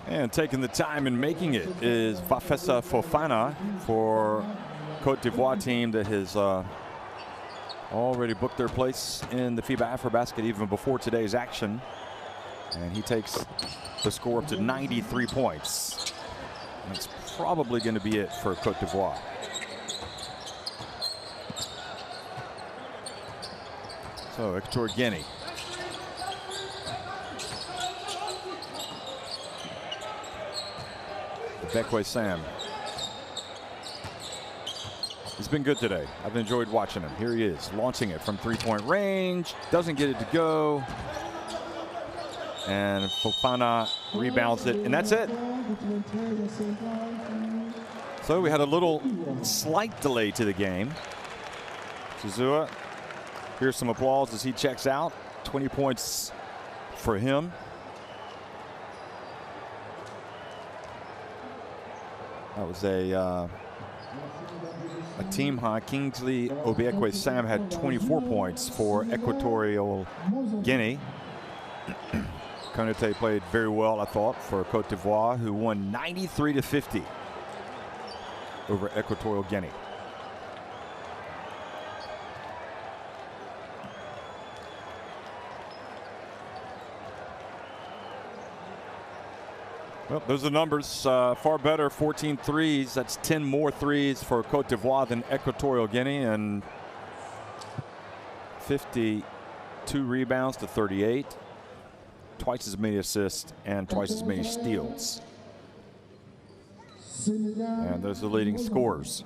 And taking the time and making it is Bafessa Fofana for Cote d'Ivoire team that has already booked their place in the FIBA AfroBasket even before today's action. And he takes the score up to 93 points. And it's probably going to be it for Cote d'Ivoire. So Equatorial Guinea Bekwe Sam. He's been good today. I've enjoyed watching him. Here he is, launching it from three-point range. Doesn't get it to go. And Fofana rebounds it, and that's it. So we had a little slight delay to the game. Zazua, here's some applause as he checks out. 20 points for him. That was a team high. Kingsley Obiekwe Sam had 24 points for Equatorial Guinea. Cote played very well, I thought, for Cote d'Ivoire, who won 93-50 over Equatorial Guinea. Well, those are the numbers. Far better, 14 threes. That's 10 more threes for Cote d'Ivoire than Equatorial Guinea, and 52 rebounds to 38. Twice as many assists and twice as many steals. And those are the leading scorers.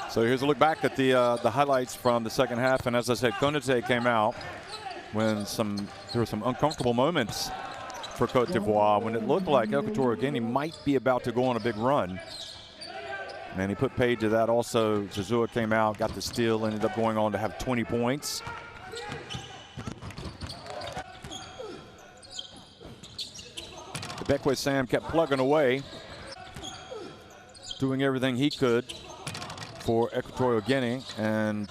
So here's a look back at the highlights from the second half. And as I said, Cote came out when there were some uncomfortable moments for Cote d'Ivoire when it looked like Equatorial Guinea might be about to go on a big run. And he put paid to that also. Zazua came out, got the steal, ended up going on to have 20 points. Bekwe Sam kept plugging away, doing everything he could for Equatorial Guinea, and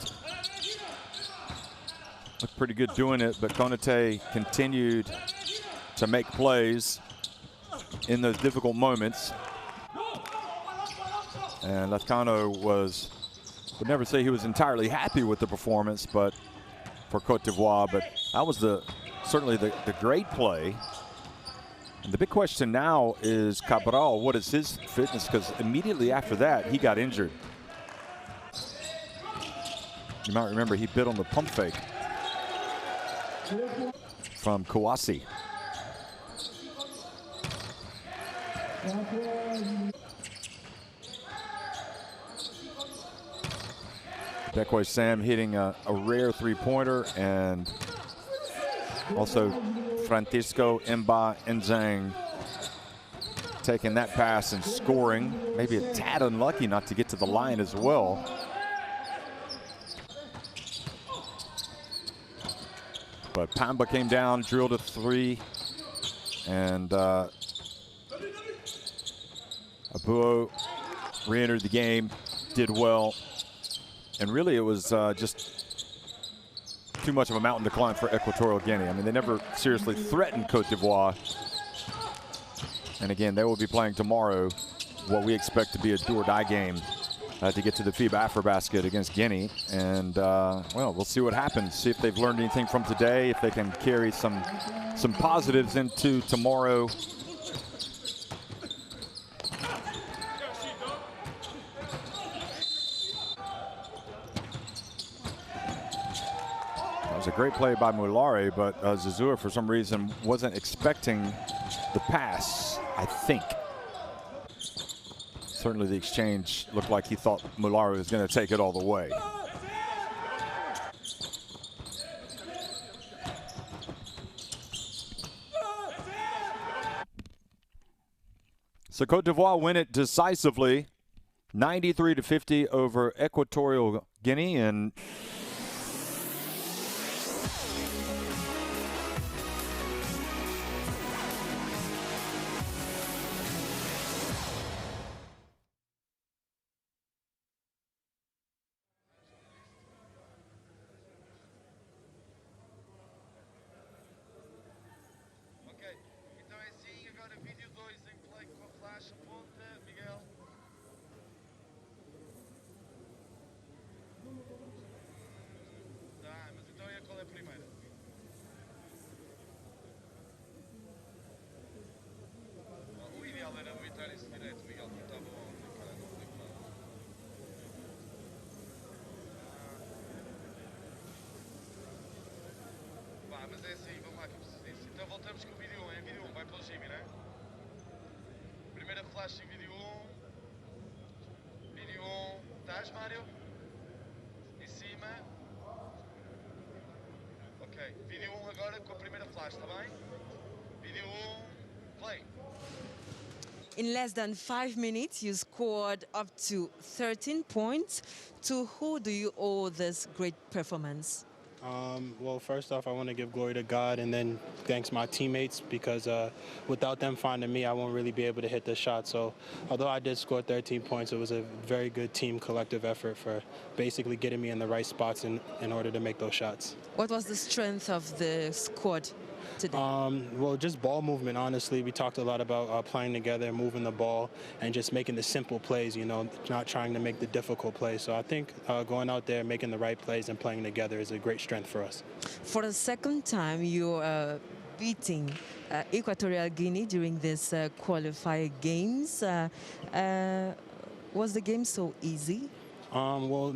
looked pretty good doing it, but Cote continued to make plays in those difficult moments. And Lafcano would never say he was entirely happy with the performance, but for Cote d'Ivoire, but that was certainly the great play. And the big question now is Cabral, what is his fitness? Because immediately after that, he got injured. You might remember he bit on the pump fake from Kouassi. Bekwe Sam hitting a rare three-pointer, and also Francisco Mba Nzang taking that pass and scoring. Maybe a tad unlucky not to get to the line as well. But Pamba came down, drilled a three, and Abuo re-entered the game, did well. And really it was just too much of a mountain to climb for Equatorial Guinea. I mean, they never seriously threatened Cote d'Ivoire. And again, they will be playing tomorrow what we expect to be a do-or-die game to get to the FIBA AfroBasket against Guinea. And, well, we'll see what happens. See if they've learned anything from today, if they can carry some positives into tomorrow. That was a great play by Mulare, but Zazua, for some reason, wasn't expecting the pass, I think. Certainly the exchange looked like he thought Mulare was going to take it all the way. So Cote d'Ivoire win it decisively, 93-50 over Equatorial Guinea. And flash em vídeo 1. Vídeo 1, estás, Mário? Em cima. Ok, vídeo 1 agora com a primeira flash, está bem? Vídeo 1, play. In less than 5 minutes, you scored up to 13 points. To who do you owe this great performance? Well, first off, I want to give glory to God and then thanks my teammates because without them finding me, I won't really be able to hit the shot. So although I did score 13 points, it was a very good team collective effort for basically getting me in the right spots in order to make those shots. What was the strength of the squad today? Well, just ball movement, honestly. We talked a lot about playing together, moving the ball, and just making the simple plays, you know, not trying to make the difficult plays. So I think going out there, making the right plays and playing together is a great strength for us. For the second time, you're beating Equatorial Guinea during this qualifier games. Was the game so easy? Well,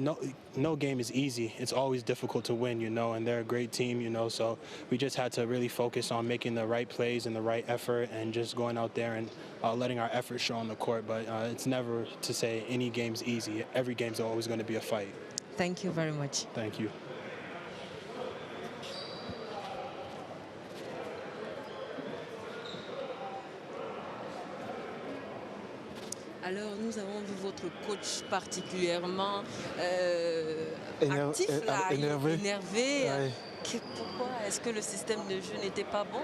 no game is easy. It's always difficult to win, you know, and they're a great team, you know, so we just had to really focus on making the right plays and the right effort and just going out there and letting our effort show on the court. But it's never to say any game's easy. Every game's always going to be a fight. Thank you very much. Thank you. Alors, nous avons vu votre coach particulièrement actif, là, énervé. énervé. Ouais. Pourquoi? Est-ce que le système de jeu n'était pas bon?